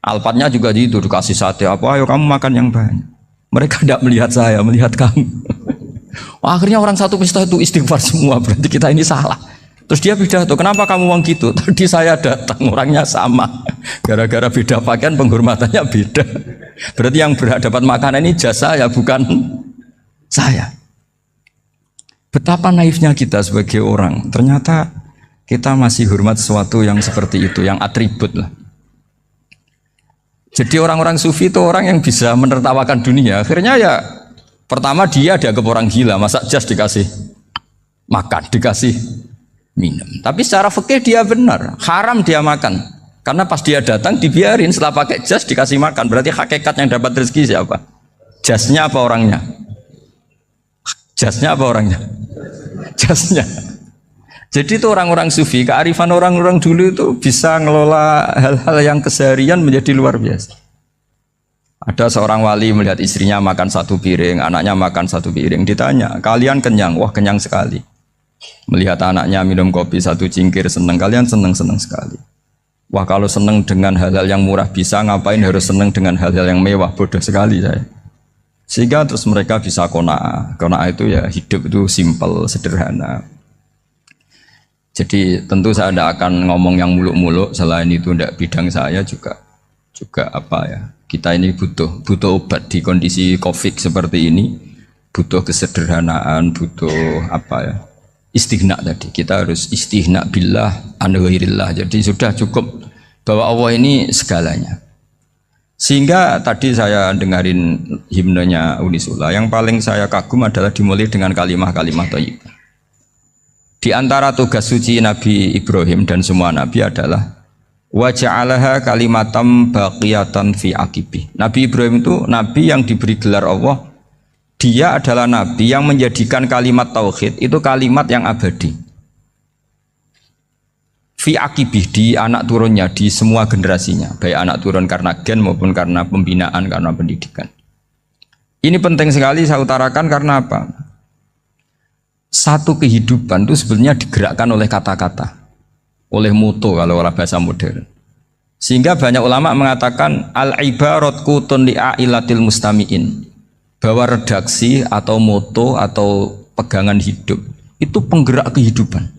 A: Alpatnya juga gitu, dikasih sate apa? Ayo kamu makan yang banyak. Mereka tidak melihat saya, melihat kamu. Akhirnya orang satu pesta itu istighfar semua, berarti kita ini salah. Terus dia pidato, kenapa kamu ngomong gitu? Tadi saya datang, orangnya sama. Gara-gara beda pakaian, penghormatannya beda. Berarti yang berhak dapat makanan ini jasa ya, bukan saya. Betapa naifnya kita sebagai orang. Ternyata kita masih hormat sesuatu yang seperti itu, yang atribut lah. Jadi orang-orang sufi itu orang yang bisa menertawakan dunia. Akhirnya ya pertama dia dianggap orang gila, masa jas dikasih makan, dikasih minum. Tapi secara fikih dia benar, haram dia makan. Karena pas dia datang dibiarin, setelah pakai jas dikasih makan. Berarti hakikat yang dapat rezeki siapa? Jasnya apa orangnya? Jasnya apa orangnya? Jasnya. Jadi itu orang-orang sufi, kearifan orang-orang dulu itu bisa ngelola hal-hal yang keseharian menjadi luar biasa. Ada seorang wali melihat istrinya makan satu piring, anaknya makan satu piring. Ditanya, kalian kenyang? Wah, kenyang sekali. Melihat anaknya minum kopi satu cingkir, senang. Kalian senang sekali. Wah, kalau senang dengan hal-hal yang murah bisa, ngapain harus senang dengan hal-hal yang mewah? Bodoh sekali saya. Sehingga terus mereka bisa qanaah. Qanaah itu ya hidup itu simpel, sederhana. Jadi tentu saya tidak akan ngomong yang muluk-muluk, selain itu tidak bidang saya juga apa ya, kita ini butuh obat di kondisi COVID seperti ini, butuh kesederhanaan, butuh apa ya, istighna tadi. Kita harus istighna billah an ghairillah. Jadi sudah cukup bahwa Allah ini segalanya. Sehingga tadi saya dengarin himnenya Unisula, yang paling saya kagum adalah dimulai dengan kalimat-kalimat thayyibah. Di antara tugas suci Nabi Ibrahim dan semua Nabi adalah wa ja'alaha kalimatam baqiyatan fi aqibih. Nabi Ibrahim itu Nabi yang diberi gelar Allah. Dia adalah Nabi yang menjadikan kalimat tauhid itu kalimat yang abadi. Fi aqibih, di anak turunnya, di semua generasinya. Baik anak turun karena gen maupun karena pembinaan, karena pendidikan. Ini penting sekali saya utarakan karena apa? Satu kehidupan itu sebenarnya digerakkan oleh kata-kata, oleh moto kalau orang bahasa modern. Sehingga banyak ulama mengatakan al-ibarat kutun li'ailatil mustami'in, bahwa redaksi atau moto atau pegangan hidup itu penggerak kehidupan.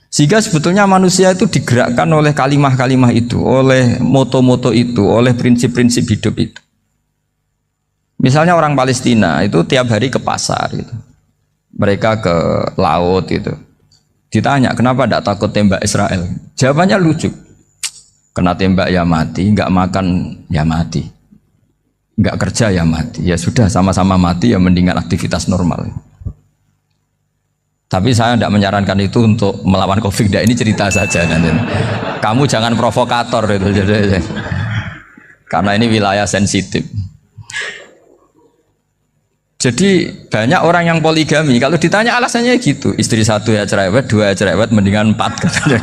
A: Sehingga sebetulnya manusia itu digerakkan oleh kalimah-kalimah itu, oleh moto-moto itu, oleh prinsip-prinsip hidup itu. Misalnya orang Palestina itu tiap hari ke pasar gitu. Mereka ke laut itu. Ditanya, kenapa tidak takut tembak Israel? Jawabannya lucu. Kena tembak ya mati, nggak makan ya mati, nggak kerja ya mati. Ya sudah, sama-sama mati ya, mendingan aktivitas normal. Tapi saya tidak menyarankan itu untuk melawan COVID. Ini cerita saja nanti. Kamu jangan provokator itu. Karena ini wilayah sensitif. Jadi banyak orang yang poligami, kalau ditanya alasannya gitu, istri satu ya cerewet, dua ya cerewet, mendingan 4 katanya.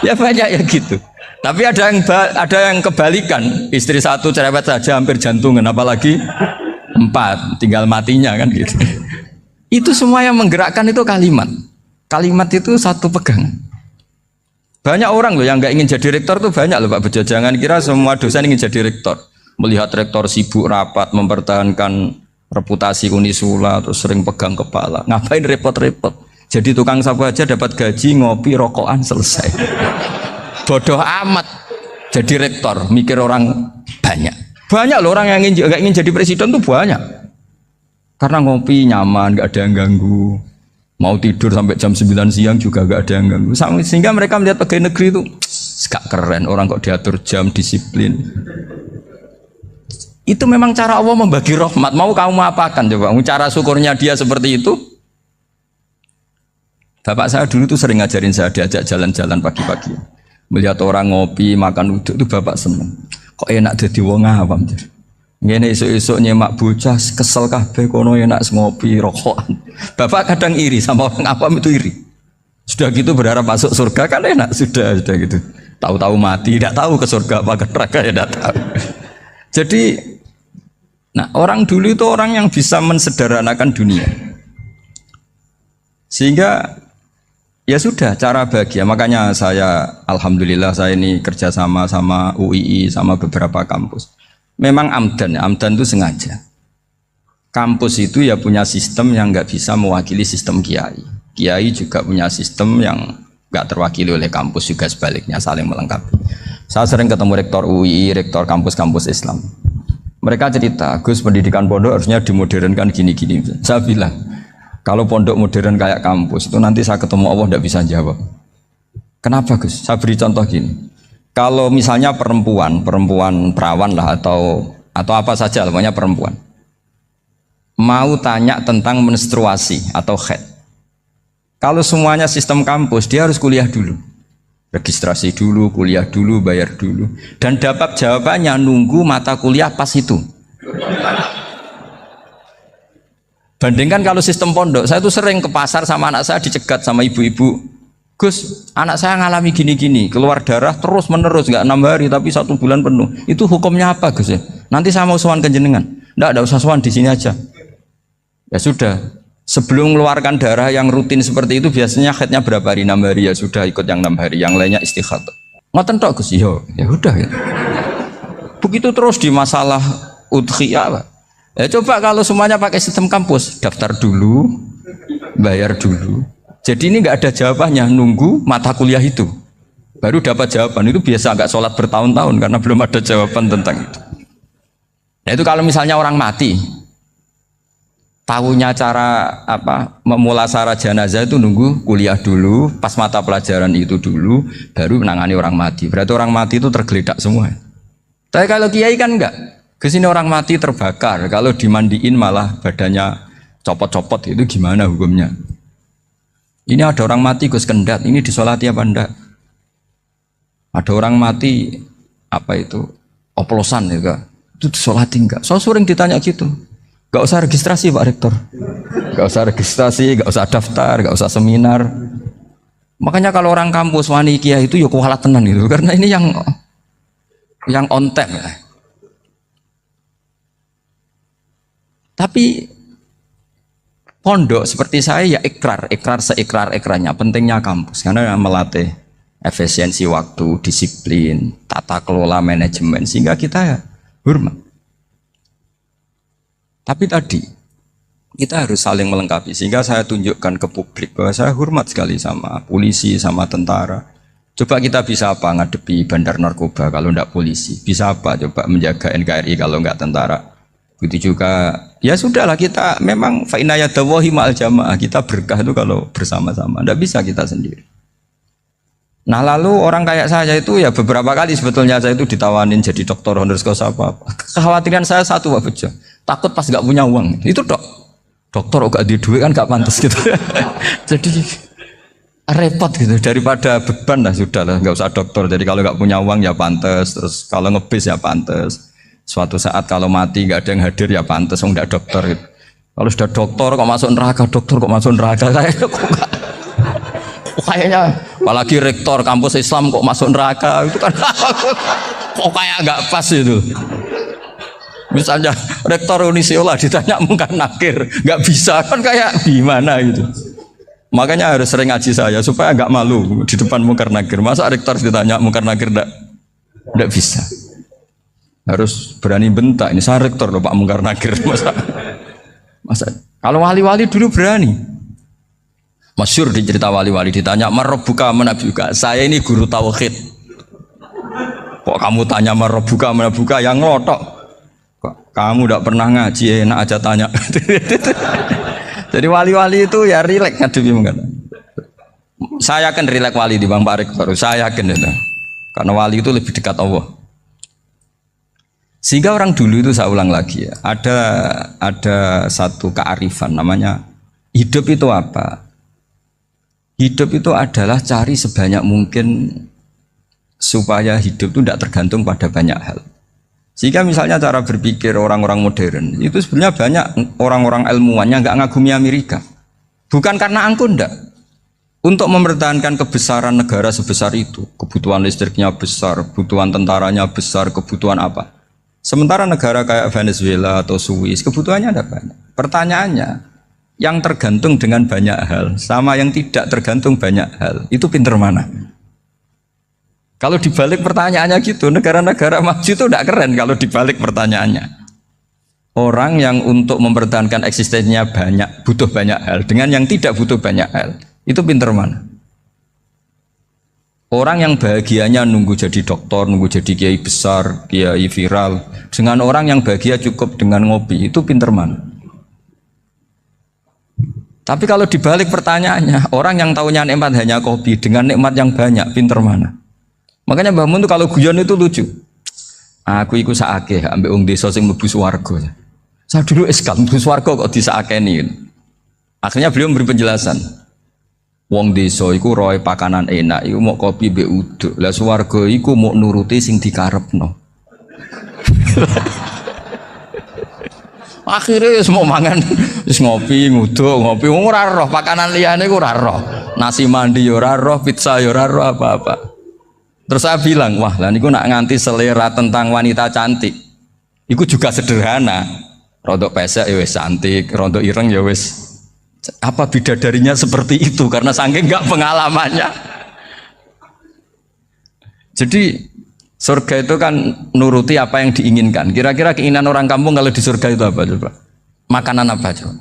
A: Ya banyak ya gitu. Tapi ada yang kebalikan, istri satu cerewet saja hampir jantungan, apalagi 4, tinggal matinya kan gitu. Itu semua yang menggerakkan itu kalimat. Kalimat itu satu pegangan. Banyak orang loh yang nggak ingin jadi rektor tuh banyak loh Pak Bejo. Jangan kira semua dosen ingin jadi rektor. melihat rektor sibuk rapat mempertahankan reputasi Unisula terus sering pegang kepala. Ngapain repot-repot? Jadi tukang sapu aja dapat gaji, ngopi, rokokan, selesai. Bodoh amat. Jadi rektor, mikir orang banyak. Banyak loh orang yang ingin jadi presiden tuh banyak. Karena ngopi nyaman, gak ada yang ganggu. Mau tidur sampai jam 9 siang juga gak ada yang ganggu. Sehingga mereka melihat pegawai negeri itu gak keren, orang kok diatur jam, disiplin. Itu memang cara Allah membagi rahmat. Mau kamu apakan coba? Cara syukurnya dia seperti itu. Bapak saya dulu tuh sering ngajarin saya, diajak jalan-jalan pagi-pagi. Melihat orang ngopi, makan uduk itu bapak seneng. Kok enak jadi wong awam. Ngene esuk-esuk nyemak bocah kesel kabeh kono enak ngopi, rokokan. Bapak kadang iri sama orang awam itu iri. Sudah gitu berharap masuk surga kan enak, sudah gitu. Tahu-tahu mati, tidak tahu ke surga apa ke neraka ya tidak tahu. Jadi nah, orang dulu itu orang yang bisa mensederhanakan dunia. Sehingga ya sudah cara bahagia. Makanya saya alhamdulillah saya ini kerjasama sama UII sama beberapa kampus. Memang amdan itu sengaja. Kampus itu ya punya sistem yang nggak bisa mewakili sistem kiai. Kiai juga punya sistem yang nggak terwakili oleh kampus, juga sebaliknya saling melengkapi. Saya sering ketemu rektor UII, rektor kampus-kampus Islam. Mereka cerita, Gus, pendidikan pondok harusnya dimodernkan gini-gini. Saya bilang, kalau pondok modern kayak kampus itu nanti saya ketemu Allah tidak bisa jawab. Kenapa Gus? Saya beri contoh gini. Kalau misalnya perempuan perawan lah atau apa saja, namanya perempuan, mau tanya tentang menstruasi atau haid. Kalau semuanya sistem kampus, dia harus kuliah dulu. Registrasi dulu, kuliah dulu, bayar dulu. Dan dapat jawabannya nunggu mata kuliah pas itu. Bandingkan kalau sistem pondok, saya tuh sering ke pasar sama anak saya dicegat sama ibu-ibu. Gus, anak saya ngalami gini-gini, keluar darah terus menerus, nggak 6 hari tapi 1 bulan penuh. Itu hukumnya apa Gus ya? Nanti saya mau sowan ke jenengan. Nggak usah sowan, di sini aja. Ya sudah. Sebelum mengeluarkan darah yang rutin seperti itu biasanya haidnya berapa hari? 6 hari, ya sudah ikut yang 6 hari, yang lainnya istighatsah. Ngoten tok Gus, ya udah ya. Begitu terus di masalah udhiyah, Pak. Ya coba kalau semuanya pakai sistem kampus, daftar dulu, bayar dulu. Jadi ini nggak ada jawabannya, nunggu mata kuliah itu baru dapat jawaban. Itu biasa nggak sholat bertahun-tahun karena belum ada jawaban tentang itu. Nah itu kalau misalnya orang mati, tahunya cara apa memulasara jenazah itu nunggu kuliah dulu, pas mata pelajaran itu dulu, baru menangani orang mati. Berarti orang mati itu tergeledak semua. Tapi kalau kiai kan enggak. Kesini orang mati terbakar, kalau dimandiin malah badannya copot-copot, itu gimana hukumnya? Ini ada orang mati Gus Kendat, ini disolati apa enggak? Ada orang mati apa itu oplosan ya, itu disolati enggak? So sering ditanya gitu. Gak usah registrasi Pak Rektor, gak usah registrasi, gak usah daftar, gak usah seminar. Makanya kalau orang kampus wani kiai itu ya kualat tenan gitu, karena ini yang on time ya. Tapi pondok seperti saya ya ikrar seikrar-ikrarnya pentingnya kampus karena melatih efisiensi waktu, disiplin, tata kelola manajemen sehingga kita ya hormat. Tapi tadi kita harus saling melengkapi sehingga saya tunjukkan ke publik bahwa saya hormat sekali sama polisi, sama tentara. Coba kita bisa apa ngadepi bandar narkoba kalau enggak polisi? Bisa apa coba menjaga NKRI kalau enggak tentara? Begitu juga ya sudahlah kita memang fa inna yadallahi ma'al jamaah, kita berkah itu kalau bersama-sama, enggak bisa kita sendiri. Nah lalu orang kayak saya itu ya beberapa kali sebetulnya saya itu ditawanin jadi dokter honoris causa apa. Kekhawatiran saya satu Pak Bejo, takut pas nggak punya uang. Itu dokter gak di duit kan gak pantas gitu. Jadi repot gitu, daripada beban lah sudah lah nggak usah dokter. Jadi kalau nggak punya uang ya pantas, terus kalau ngebis ya pantas. Suatu saat kalau mati nggak ada yang hadir ya pantas, nggak dokter gitu. Kalau sudah dokter kok masuk neraka, kayaknya apalagi rektor kampus Islam kok masuk neraka itu kan kok kayak nggak pas itu. Misalnya rektor Unisula ditanya mungkar nakir nggak bisa kan kayak gimana gitu. Makanya harus sering ngaji saya supaya nggak malu di depan mungkar nakir. Masa rektor ditanya mungkar nakir nggak bisa. harus berani bentak. Ini saya rektor loh Pak Mungkar Nakir. Masa kalau wali-wali dulu berani. Masyhur di cerita wali-wali ditanya marabbuka manabuka. Saya ini guru tauhid. Kok kamu tanya marabbuka manabuka yang ngelotok? Kok kamu tidak pernah ngaji enak aja tanya. Jadi wali-wali itu ya rileks ngadepi mengkata. Saya akan rileks wali di Bang Pak Rektor. Saya yakin itu. Karena wali itu lebih dekat Allah. Sehingga orang dulu itu saya ulang lagi ya, ada satu kearifan namanya hidup itu apa? Hidup itu adalah cari sebanyak mungkin supaya hidup itu tidak tergantung pada banyak hal. Sehingga misalnya cara berpikir orang-orang modern itu sebenarnya banyak orang-orang ilmuwannya nggak ngagumi Amerika. Bukan karena angkuh ndak. Untuk mempertahankan kebesaran negara sebesar itu, kebutuhan listriknya besar, kebutuhan tentaranya besar, kebutuhan apa? Sementara negara kayak Venezuela atau Swiss kebutuhannya ada banyak. Pertanyaannya, yang tergantung dengan banyak hal sama yang tidak tergantung banyak hal, itu pinter mana? Kalau dibalik pertanyaannya gitu, negara-negara maju itu tidak keren kalau dibalik pertanyaannya. Orang yang untuk mempertahankan eksistensinya banyak, butuh banyak hal, dengan yang tidak butuh banyak hal, itu pinter mana? Orang yang bahagianya nunggu jadi dokter, nunggu jadi kiai besar, kiai viral, dengan orang yang bahagia cukup dengan ngopi, itu pinter mana? Tapi kalau dibalik pertanyaannya, orang yang tahunya nikmat hanya kopi, dengan nikmat yang banyak, pinter mana? Makanya Mbah Mun itu kalau guyon itu lucu. Aku ikut saake, ambil wong desa sing mlebu swarga. Saya dulu eskal mlebu swarga kok disakeni. Akhirnya beliau memberi penjelasan. Wong desa iku roe pakanan enak, iku mau kopi mbek uduk. Lah swarga iku mau nuruti sing dikarepno. Akhirnya semua mangan wis ngopi, nguduk, ngopi ora roh pakanan liyane iku ora roh. Nasi mandi yo ora roh, pizza yo ora roh apa-apa. Terus saya bilang, wah lah niku nak nganti selera tentang wanita cantik. Iku juga sederhana. Rodok pesek ya wis cantik, rodok ireng ya wis. Apa bidadarinya seperti itu karena saking enggak pengalamannya. Jadi surga itu kan nuruti apa yang diinginkan. Kira-kira keinginan orang kampung kalau di surga itu apa coba? Makanan apa coba?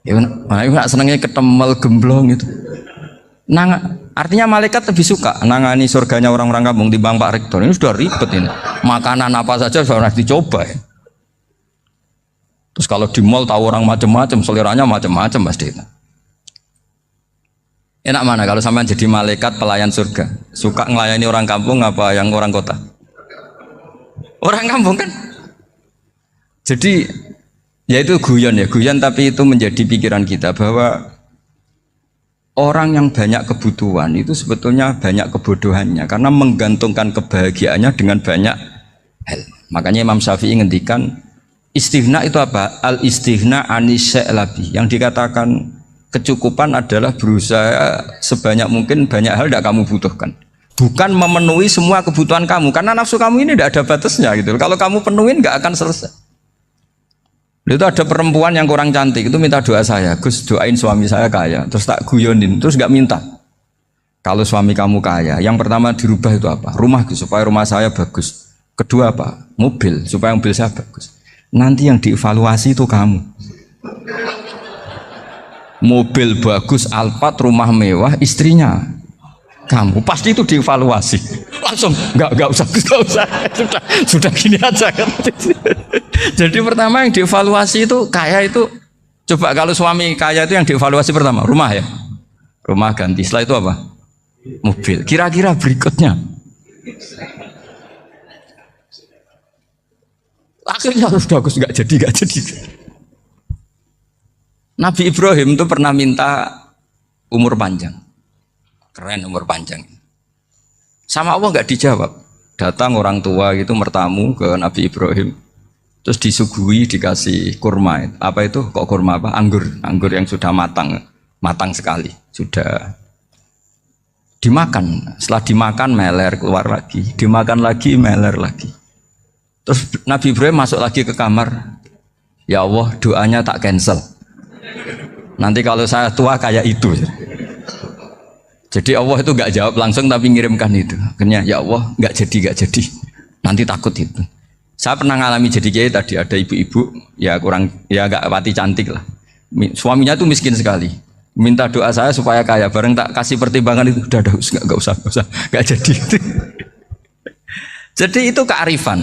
A: Ya, nah, senangnya ketemel gemblong itu. Artinya malaikat lebih suka nangani surganya orang-orang kampung di Bang Pak Rektor. Ini sudah ribet ini. Makanan apa saja sudah dicoba ya. Terus kalau di mall tahu orang macam-macam, seleranya macam-macam pasti. Enak mana kalau sampean jadi malaikat pelayan surga? Suka ngelayani orang kampung apa yang orang kota? Orang kampung kan? Jadi ya itu guyon ya, guyon tapi itu menjadi pikiran kita bahwa orang yang banyak kebutuhan itu sebetulnya banyak kebodohannya karena menggantungkan kebahagiaannya dengan banyak hal. Makanya Imam Syafi'i ngendikan istighna itu apa? Al-istighna anisya'i. Yang dikatakan kecukupan adalah berusaha sebanyak mungkin banyak hal tidak kamu butuhkan. Bukan memenuhi semua kebutuhan kamu karena nafsu kamu ini tidak ada batasnya gitu. Kalau kamu penuhin nggak akan selesai. Itu ada perempuan yang kurang cantik itu minta doa saya, Gus doain suami saya kaya. Terus tak guyonin, terus nggak minta. Kalau suami kamu kaya, yang pertama dirubah itu apa? Rumah supaya rumah saya bagus. Kedua apa? Mobil supaya mobil saya bagus. Nanti yang dievaluasi itu kamu. Mobil bagus, Alphard, rumah mewah, istrinya kamu. Pasti itu dievaluasi. Langsung nggak usah sudah gini aja kan. Jadi pertama yang dievaluasi itu kaya itu. Coba kalau suami kaya itu yang dievaluasi pertama rumah ya, rumah ganti. Setelah itu apa? Mobil. Kira-kira berikutnya. Akhirnya sudah bagus nggak jadi. Nabi Ibrahim itu pernah minta umur panjang, keren umur panjang. Sama Allah nggak dijawab. Datang orang tua gitu mertamu ke Nabi Ibrahim, terus disuguhi dikasih kurma. Apa itu? Kok kurma apa? Anggur yang sudah matang sekali, sudah dimakan. Setelah dimakan meler keluar lagi, dimakan lagi meler lagi. Terus Nabi Ibrahim masuk lagi ke kamar. Ya Allah, doanya tak cancel. Nanti kalau saya tua kayak itu. Jadi Allah itu nggak jawab langsung tapi ngirimkan itu. Akhirnya ya Allah nggak jadi. Nanti takut itu. Saya pernah ngalami jadi kiai tadi, ada ibu-ibu ya kurang ya agak pati cantik lah. Suaminya tuh miskin sekali. Minta doa saya supaya kaya. Bareng tak kasih pertimbangan itu udah nggak usah nggak jadi. Jadi itu kearifan.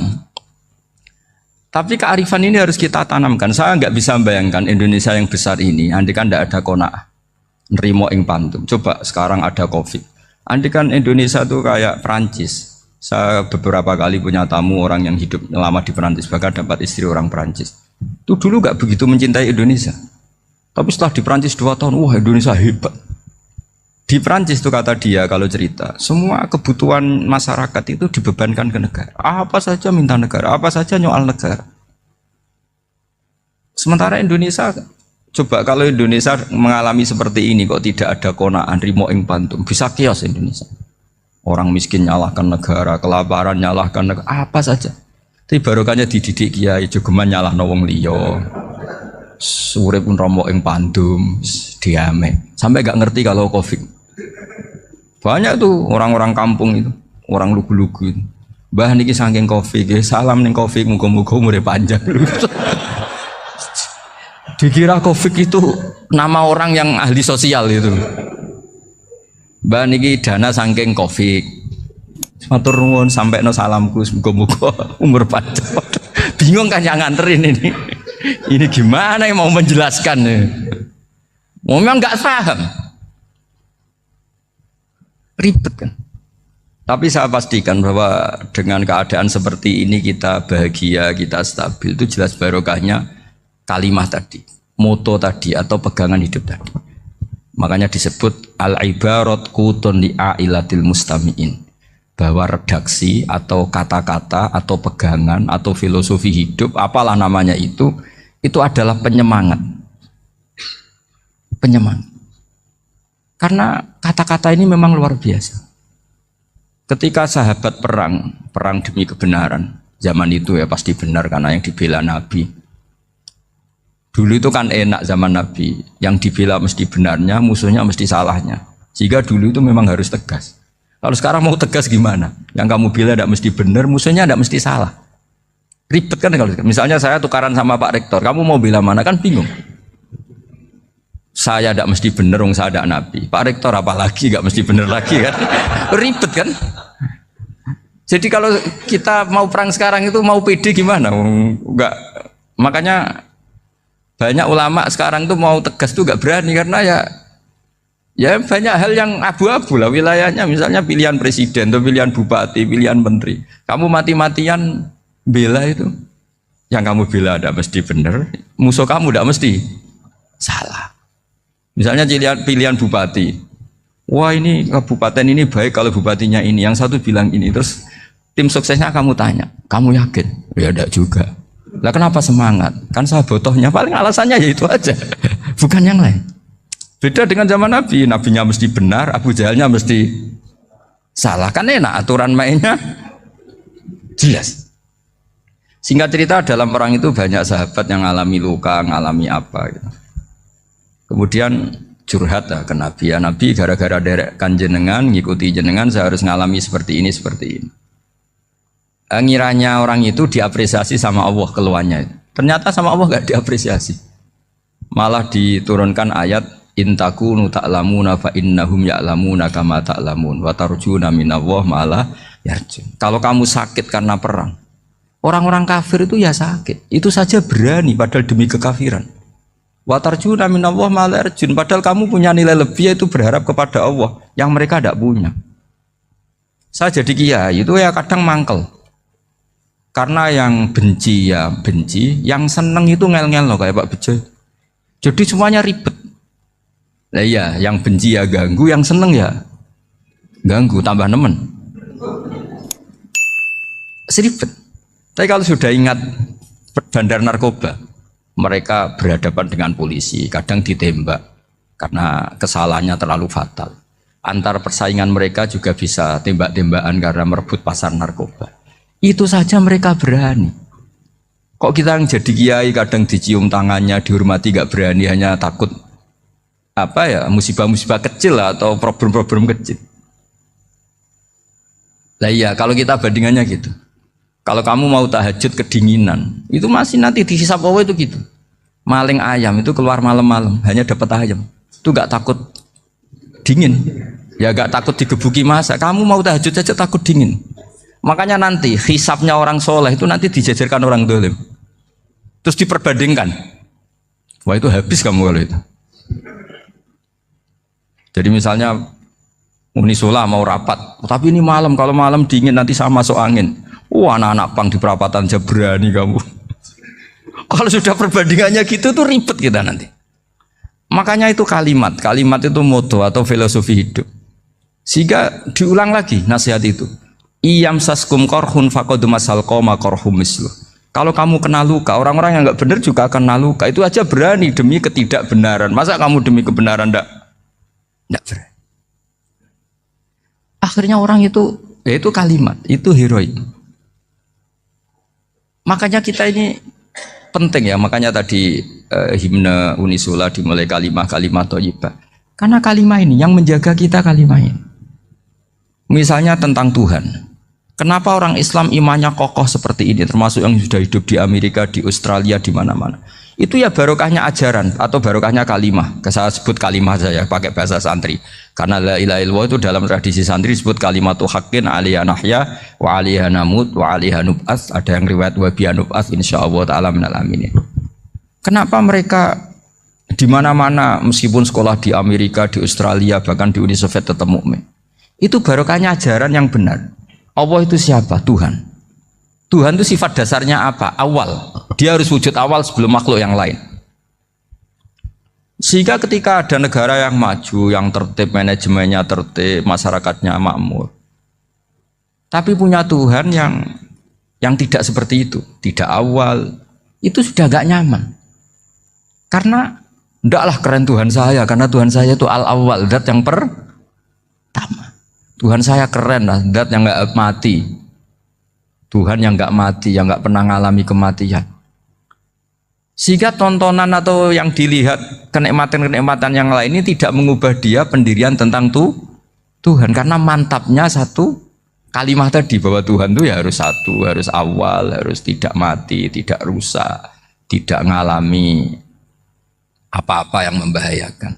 A: Tapi kearifan ini harus kita tanamkan. Saya nggak bisa membayangkan Indonesia yang besar ini, andai kan tidak ada qanaah, nerimo ing pantum. Coba sekarang ada Covid. Andai kan Indonesia tuh kayak Perancis. Saya beberapa kali punya tamu orang yang hidup lama di Perancis, bahkan dapat istri orang Perancis. Itu dulu nggak begitu mencintai Indonesia. Tapi setelah di Perancis 2 tahun, wah Indonesia hebat. Di Perancis tuh kata dia kalau cerita, semua kebutuhan masyarakat itu dibebankan ke negara. Apa saja minta negara, apa saja nyoal negara. Sementara Indonesia, coba kalau Indonesia mengalami seperti ini kok tidak ada qanaah rimo ing pantum, bisa kios Indonesia. Orang miskin nyalahkan negara, kelaparan nyalahkan negara, apa saja. Tapi barokahnya dididik kiai jogeman nyalahno wong liya. Urip pun romo ing pandum, diame. Sampai gak ngerti kalau Covid. Banyak tuh orang-orang kampung itu, orang lugu-lugu itu. Mbah niki saking Covid, salam ning Covid, muga-muga umure panjang. Dikira Covid itu nama orang yang ahli sosial itu. Mbah niki dana saking Covid. Matur nuwun sampai no salamku, muga-muga umur panjang. Bingung kan yang nganterin ini. Ini gimana yang mau menjelaskan? Memang nggak paham, ribet kan. Tapi saya pastikan bahwa dengan keadaan seperti ini kita bahagia, kita stabil, itu jelas barokahnya kalimat tadi, moto tadi atau pegangan hidup tadi. Makanya disebut al-ibarat qutun li'ailatil mustami'in, bahwa redaksi atau kata-kata atau pegangan atau filosofi hidup, apalah namanya itu adalah penyemangat. Penyemangat. Karena kata-kata ini memang luar biasa. Ketika sahabat perang demi kebenaran, zaman itu ya pasti benar karena yang dibela Nabi. Dulu itu kan enak zaman Nabi, yang dibela mesti benarnya, musuhnya mesti salahnya. Sehingga dulu itu memang harus tegas. Kalau sekarang mau tegas gimana? Yang kamu bela tidak mesti benar, musuhnya tidak mesti salah. Ribet kan kalau misalnya saya tukaran sama Pak Rektor, kamu mau bela mana kan bingung. Saya tidak mesti benar, saya tidak Nabi. Pak Rektor apalagi nggak mesti benar lagi kan? Ribet kan? Jadi kalau kita mau perang sekarang itu mau pede gimana? Enggak. Makanya banyak ulama sekarang tuh mau tegas tuh nggak berani karena ya banyak hal yang abu-abu lah wilayahnya. Misalnya pilihan presiden atau pilihan bupati, pilihan menteri. Kamu mati-matian bela itu, yang kamu bela tidak mesti benar, musuh kamu tidak mesti salah. Misalnya pilihan bupati, wah ini kabupaten ini baik kalau bupatinya ini, yang satu bilang ini, terus tim suksesnya kamu tanya, kamu yakin? Ya tidak juga. Lah kenapa semangat? Kan saya botohnya, paling alasannya ya itu aja, bukan yang lain. Beda dengan zaman Nabi, nabinya mesti benar, Abu Jahalnya mesti salah, kan enak aturan mainnya jelas. Singkat cerita dalam perang itu banyak sahabat yang ngalami luka, ngalami apa gitu. Kemudian curhat ke Nabi, ya Nabi gara-gara derekkan jenengan, ngikuti jenengan saya harus ngalami seperti ini, seperti ini. Ngiranya orang itu diapresiasi sama Allah keluarnya. Ternyata sama Allah gak diapresiasi. Malah diturunkan ayat intakunu ta'lamuna fa innahum ya'lamuna kama ta'lamun wa tarjuna minallah ma'ala yarjun. Kalau kamu sakit karena perang, orang-orang kafir itu ya sakit, itu saja berani padahal demi kekafiran. Wa tarjuna minallah ma'ala yarjun, padahal kamu punya nilai lebih yaitu berharap kepada Allah yang mereka tidak punya. Saya jadi kiai itu ya kadang mangkel. Karena yang benci ya benci, yang seneng itu ngel-ngel loh kayak Pak Bejo. Jadi semuanya ribet. Nah iya, yang benci ya ganggu, yang seneng ya ganggu, tambah nemen. Seribet. Tapi kalau sudah ingat bandar narkoba, mereka berhadapan dengan polisi, kadang ditembak karena kesalahannya terlalu fatal. Antar persaingan mereka juga bisa tembak-tembakan karena merebut pasar narkoba. Itu saja mereka berani. Kok kita yang jadi kiai kadang dicium tangannya, dihormati gak berani, hanya takut apa ya, musibah-musibah kecil lah, atau problem-problem kecil. Lah iya, kalau kita bandingannya gitu. Kalau kamu mau tahajud kedinginan, itu masih nanti dihisab Allah itu gitu. Maling ayam itu keluar malam-malam, hanya dapat ayam. Itu gak takut dingin. Ya gak takut digebuki masa. Kamu mau tahajud saja takut dingin. Makanya nanti hisabnya orang soleh itu nanti dijajarkan orang dolim. Terus diperbandingkan. Wah itu habis kamu kalau itu. Jadi misalnya Unisula mau rapat, tapi ini malam, kalau malam dingin nanti sama masuk angin. Wah anak-anak pang di perapatan aja berani kamu. Kalau sudah perbandingannya gitu tuh ribet kita nanti. Makanya itu kalimat itu moto atau filosofi hidup. Sehingga diulang lagi nasihat itu. Iyam saskum korhun fakodu masal koma korhum mislu. Kalau kamu kena luka, orang-orang yang nggak benar juga akan kena luka. Itu aja berani demi ketidakbenaran. Masa kamu demi kebenaran nggak berani? Akhirnya orang itu, ya itu kalimat, itu heroik. Makanya kita ini penting ya. Makanya tadi himne Unisula dimulai kalimat thayyibah. Karena kalimat ini yang menjaga kita kalimat ini. Misalnya tentang Tuhan. Kenapa orang Islam imannya kokoh seperti ini, termasuk yang sudah hidup di Amerika, di Australia, di mana-mana. Itu ya barokahnya ajaran atau barokahnya kalimah. Saya sebut kalimah saya pakai bahasa santri. Karena la ilaha illallah itu dalam tradisi santri disebut kalimatu haqqin alaiha nahya wa alaiha namut wa alaiha nub'ats. Ada yang riwayat wa biha nub'ats insyaallah taala minal aminin. Kenapa mereka di mana-mana meskipun sekolah di Amerika, di Australia, bahkan di Uni Soviet tetap mukmin? Itu barokahnya ajaran yang benar. Allah itu siapa? Tuhan. Tuhan itu sifat dasarnya apa? Awal. Dia harus wujud awal sebelum makhluk yang lain. Sehingga ketika ada negara yang maju, yang tertib, manajemennya tertib, masyarakatnya makmur, tapi punya Tuhan yang tidak seperti itu, tidak awal, itu sudah gak nyaman. Karena ndaklah keren Tuhan saya, karena Tuhan saya itu al-awwal, zat yang pertama. Tuhan saya keren lah, zat yang nggak mati. Tuhan yang nggak mati, yang nggak pernah mengalami kematian. Sehingga tontonan atau yang dilihat kenikmatan-kenikmatan yang lain ini tidak mengubah dia pendirian tentang Tuhan. Karena mantapnya satu kalimat tadi bahwa Tuhan itu ya harus satu, harus awal, harus tidak mati, tidak rusak, tidak mengalami apa-apa yang membahayakan.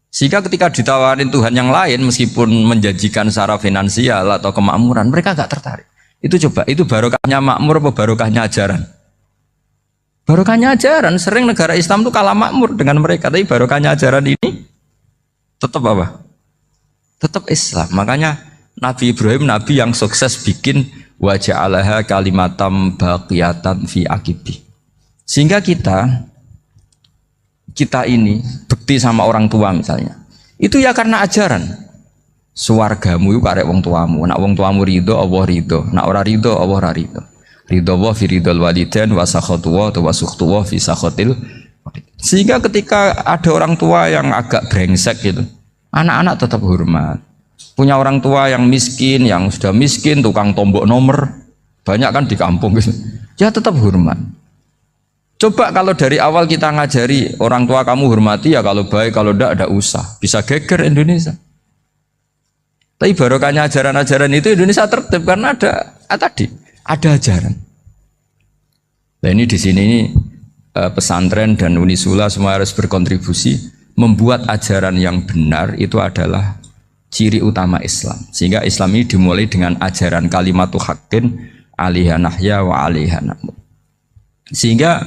A: Sehingga ketika ditawarin Tuhan yang lain, meskipun menjanjikan secara finansial atau kemakmuran, mereka gak tertarik. Itu coba, itu barokahnya makmur apa barokahnya ajaran? Barokahnya ajaran. Sering negara Islam itu kalah makmur dengan mereka, tapi barokahnya ajaran ini tetap apa? Tetap Islam. Makanya Nabi Ibrahim, Nabi yang sukses bikin wa ja'alaha kalimatam baqiyatan fi aqibi. Sehingga kita ini bekti sama orang tua misalnya, itu ya karena ajaran. Suwargamu itu karek wong tuamu. Nak wong tuamu ridho, Allah ridho. Nak ora ridho, Allah ora ridho. Ridho wa fi ridhol walidain wa sakhatu wa sukhtu wa fi sakhatil. Sehingga ketika ada orang tua yang agak brengsek gitu, anak-anak tetap hormat. Punya orang tua yang miskin, yang sudah miskin, tukang tombok nomor, banyak kan di kampung gitu. Ya tetap hormat. Coba kalau dari awal kita ngajari orang tua kamu hormati ya, kalau baik, kalau tidak usah. Bisa geger Indonesia. Tapi barokahnya ajaran-ajaran itu Indonesia tertib karena ada ajaran. Nah ini di sini pesantren dan Unisula semua harus berkontribusi membuat ajaran yang benar itu adalah ciri utama Islam. Sehingga Islam ini dimulai dengan ajaran kalimatu haqqin alaiha nahya wa alaiha namut. Sehingga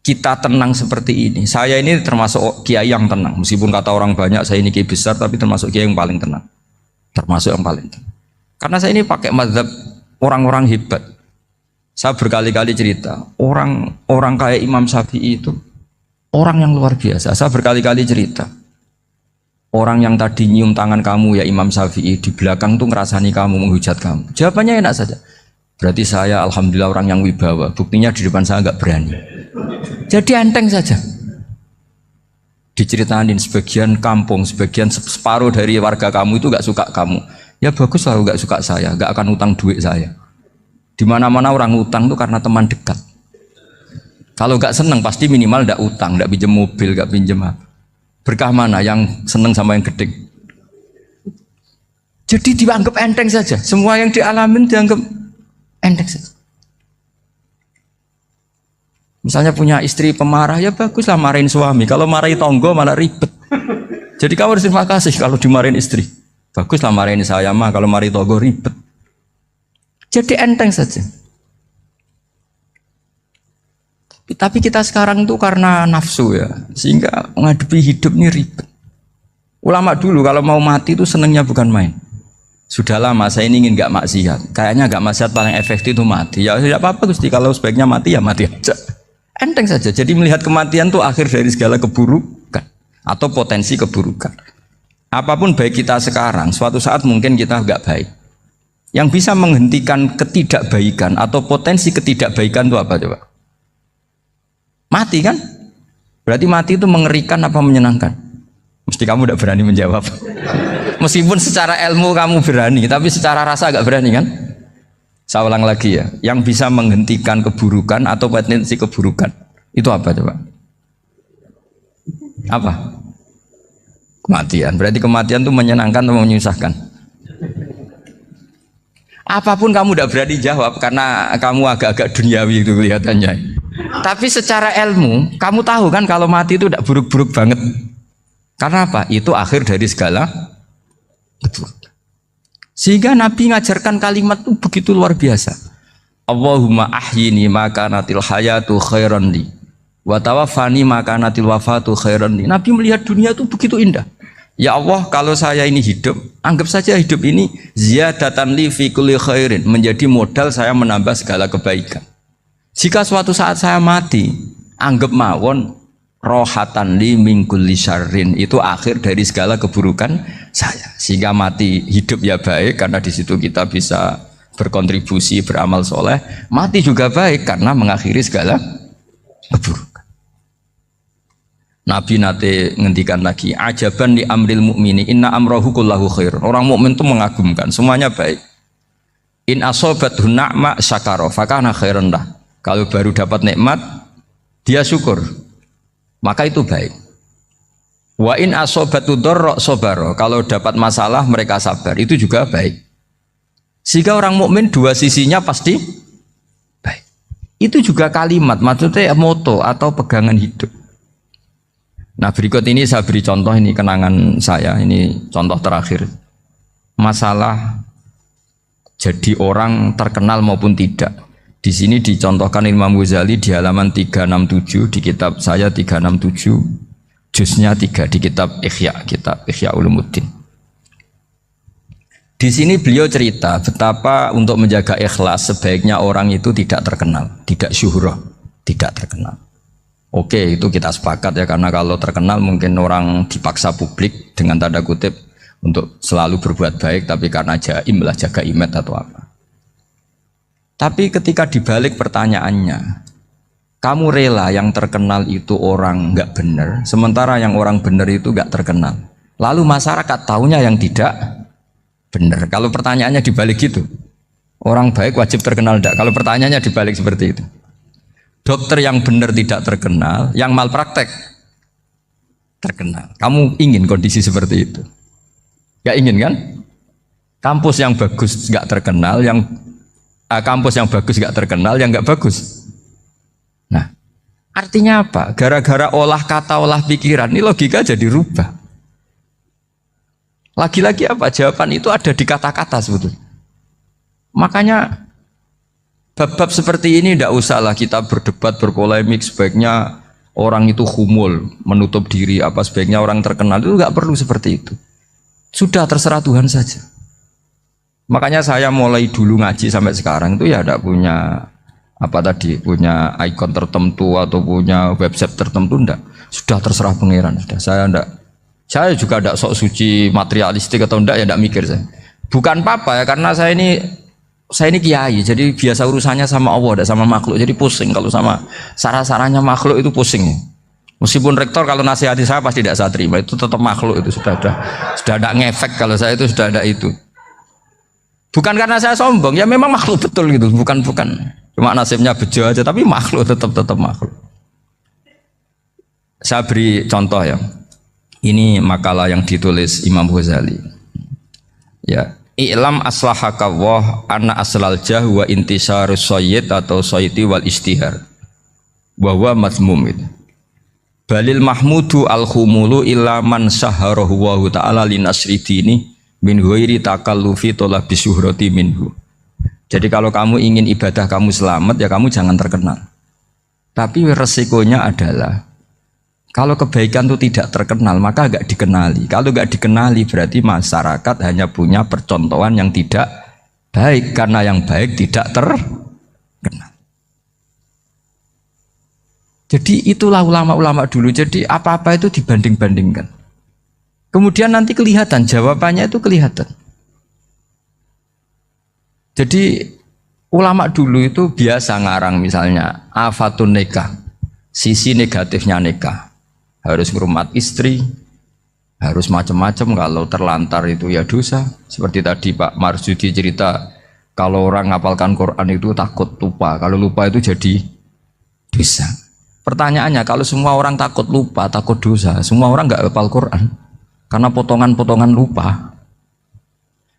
A: kita tenang seperti ini. Saya ini termasuk kiai yang tenang. Meskipun kata orang banyak saya ini kiai besar, tapi termasuk kiai yang paling tenang. Termasuk yang paling tenang. Karena saya ini pakai mazhab orang-orang hebat. Saya berkali-kali cerita, orang kayak Imam Syafi'i itu orang yang luar biasa. Saya berkali-kali cerita, orang yang tadi nyium tangan kamu ya Imam Syafi'i, di belakang tuh ngerasani kamu, menghujat kamu. Jawabannya enak saja. Berarti saya alhamdulillah orang yang wibawa. Buktinya di depan saya nggak berani. Jadi enteng saja. Diceritain sebagian kampung, sebagian separuh dari warga kamu itu nggak suka kamu. Ya bagus lah nggak suka saya, nggak akan utang duit saya. Di mana-mana orang utang itu karena teman dekat. Kalau nggak seneng pasti minimal nggak utang, nggak pinjam mobil, nggak pinjam apa. Berkah mana yang seneng sama yang gede? Jadi dianggap enteng saja. Semua yang dialamin dianggap Enteng saja. Misalnya punya istri pemarah, ya baguslah marahin suami. Kalau marahin tonggo malah ribet. Jadi kamu harus terima kasih kalau dimarahin istri. Baguslah marahin saya mah, kalau marahin tonggo ribet. Jadi enteng saja. Tapi kita sekarang tuh karena nafsu ya, sehingga menghadapi hidup ini ribet. Ulama dulu kalau mau mati itu senengnya bukan main. Sudah lama saya ini ingin gak maksiat. Kayaknya gak maksiat paling efektif itu mati. Ya tidak apa-apa Gusti, kalau sebaiknya mati ya mati aja. Enteng saja. Jadi melihat kematian itu akhir dari segala keburukan atau potensi keburukan. Apapun baik kita sekarang, suatu saat mungkin kita gak baik. Yang bisa menghentikan ketidakbaikan atau potensi ketidakbaikan itu apa coba? Mati kan? Berarti mati itu mengerikan apa menyenangkan? Mesti kamu tidak berani menjawab. Meskipun secara ilmu kamu berani, tapi secara rasa agak berani kan? Saya ulang lagi ya, yang bisa menghentikan keburukan atau potensi keburukan itu apa coba? Apa? Kematian. Berarti kematian itu menyenangkan atau menyusahkan? Apapun kamu tidak berani jawab karena kamu agak-agak duniawi itu kelihatannya. Tapi secara ilmu, kamu tahu kan kalau mati itu tidak buruk-buruk banget. Karena apa? Itu akhir dari segala keburukan. Sehingga Nabi ngajarkan kalimat itu begitu luar biasa. Allahumma ahyini maka natil hayatu khairan li wa tawaffani maka natil wafatu khairan li. Nabi melihat dunia itu begitu indah. Ya Allah, kalau saya ini hidup, anggap saja hidup ini ziyadatan li fi kulli khairin, menjadi modal saya menambah segala kebaikan. Jika suatu saat saya mati, anggap mawon rohatan li min kulli syarrin, itu akhir dari segala keburukan saya. Sehingga mati hidup ya baik karena di situ kita bisa berkontribusi beramal soleh. Mati juga baik karena mengakhiri segala keburukan. Nabi nate ngendikan lagi, ajaban li amril mu'mini inna amrohu kullahu khair. Orang mukmin itu mengagumkan, semuanya baik. In asobathu na'ma syakara fakana khairan lah. Kalau baru dapat nikmat, dia syukur, maka itu baik. Wa in asobatu dharra sabara, kalau dapat masalah mereka sabar, itu juga baik. Sehingga orang mukmin dua sisinya pasti baik. Itu juga kalimat, maksudnya moto atau pegangan hidup. Nah berikut ini saya beri contoh, ini kenangan saya, ini contoh terakhir. Masalah jadi orang terkenal maupun tidak. Di sini dicontohkan Imam Ghazali di halaman 367 di kitab saya 367, juznya 3 di kitab Ihya Ulumuddin. Di sini beliau cerita betapa untuk menjaga ikhlas sebaiknya orang itu tidak terkenal, tidak syuhrah, tidak terkenal. Oke, itu kita sepakat ya, karena kalau terkenal mungkin orang dipaksa publik dengan tanda kutip untuk selalu berbuat baik, tapi karena jaim lah, jaga image atau apa. Tapi ketika dibalik pertanyaannya, kamu rela yang terkenal itu orang nggak benar, sementara yang orang benar itu nggak terkenal. Lalu masyarakat tahunya yang tidak benar. Kalau pertanyaannya dibalik gitu, orang baik wajib terkenal enggak? Kalau pertanyaannya dibalik seperti itu, dokter yang benar tidak terkenal, yang malpraktek terkenal. Kamu ingin kondisi seperti itu? Gak ingin kan? Kampus yang bagus gak terkenal, kampus yang bagus gak terkenal, yang gak bagus. Nah, artinya apa? Gara-gara olah kata, olah pikiran, ini logika jadi rubah. Lagi-lagi apa? Jawaban itu ada di kata-kata sebetulnya. Makanya bab-bab seperti ini tidak usahlah kita berdebat, berpolemik. Sebaiknya orang itu humul, menutup diri, apa sebaiknya orang terkenal, itu nggak perlu seperti itu. Sudah terserah Tuhan saja. Makanya saya mulai dulu ngaji sampai sekarang itu ya tidak punya apa tadi, punya ikon tertentu atau punya website tertentu, enggak. Sudah terserah pangeran. Sudah, saya juga tidak sok suci materialistik atau enggak, ya tidak mikir saya. Bukan apa-apa ya, karena saya ini kiai, jadi biasa urusannya sama Allah, tidak sama makhluk. Jadi pusing kalau sama sarah-sarahnya makhluk itu pusing. Meskipun rektor kalau nasihati saya pasti tidak saya terima, itu tetap makhluk, itu sudah ada ngefek kalau saya itu sudah ada itu. Bukan karena saya sombong, ya memang makhluk betul gitu, bukan cuma nasibnya bejo aja, tapi makhluk tetap makhluk. Saya beri contoh ya. Ini makalah yang ditulis Imam Ghazali. Ya, I'lam aslahaka Allah anna aslal jah wa intisarus sayyid atau sayyidi wal istihar wa huwa mazmum itu. Balil mahmudu al khumulu illa man saharahu wa ta'ala linasri dini min ghairi takallufi talabi syuhrati minhu. Jadi kalau kamu ingin ibadah kamu selamat ya kamu jangan terkenal. Tapi resikonya adalah kalau kebaikan itu tidak terkenal maka enggak dikenali. Kalau enggak dikenali berarti masyarakat hanya punya percontohan yang tidak baik karena yang baik tidak terkenal. Jadi itulah ulama-ulama dulu. Jadi apa-apa itu dibanding-bandingkan. Kemudian nanti kelihatan jawabannya itu kelihatan. Jadi ulama dulu itu biasa ngarang misalnya afatun nikah, sisi negatifnya nikah. Harus ngurmat istri, harus macam-macam, kalau terlantar itu ya dosa. Seperti tadi Pak Marsudi cerita, kalau orang ngapalkan Quran itu takut lupa, kalau lupa itu jadi dosa. Pertanyaannya, kalau semua orang takut lupa, takut dosa, semua orang nggak hafal Quran karena potongan-potongan lupa.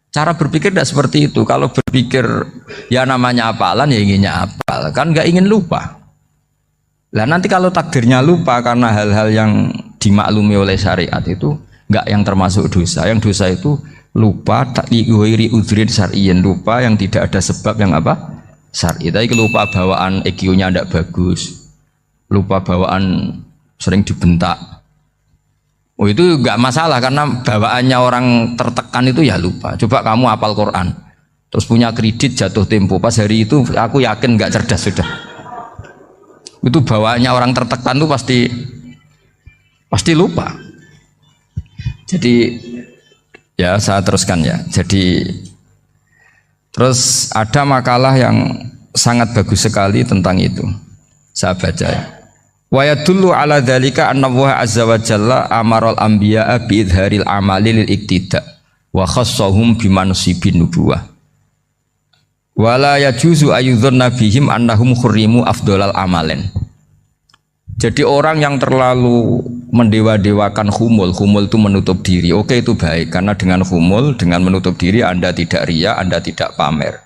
A: Cara berpikir tidak seperti itu. Kalau berpikir ya namanya hafalan ya inginnya hafal, kan nggak ingin lupa. Lah nanti kalau takdirnya lupa karena hal-hal yang dimaklumi oleh syariat itu enggak yang termasuk dosa. Yang dosa itu lupa takliwiri udhrin syar'iyyan, lupa yang tidak ada sebab yang apa? Syar'i. Tapi lupa bawaan EQ-nya tidak bagus. Lupa bawaan sering dibentak. Oh itu enggak masalah karena bawaannya orang tertekan itu ya lupa. Coba kamu hafal Quran. Terus punya kredit jatuh tempo. Pas hari itu aku yakin enggak cerdas sudah. Itu bawaannya orang tertekan tuh pasti lupa. Jadi ya saya teruskan ya. Jadi terus ada makalah yang sangat bagus sekali tentang itu. Saya baca ya. Wa yadullu ala dzalika anna Allah azza wa jalla amaral anbiya'a bi idharil amali lil iktida wa khassahum bimansibin nubuwah. Wala yajuzu ayyudhanna bihim annahum khurrimu afdolal amalen. Jadi orang yang terlalu mendewa-dewakan khumul itu menutup diri. Oke itu baik karena dengan khumul, dengan menutup diri Anda tidak riya, Anda tidak pamer.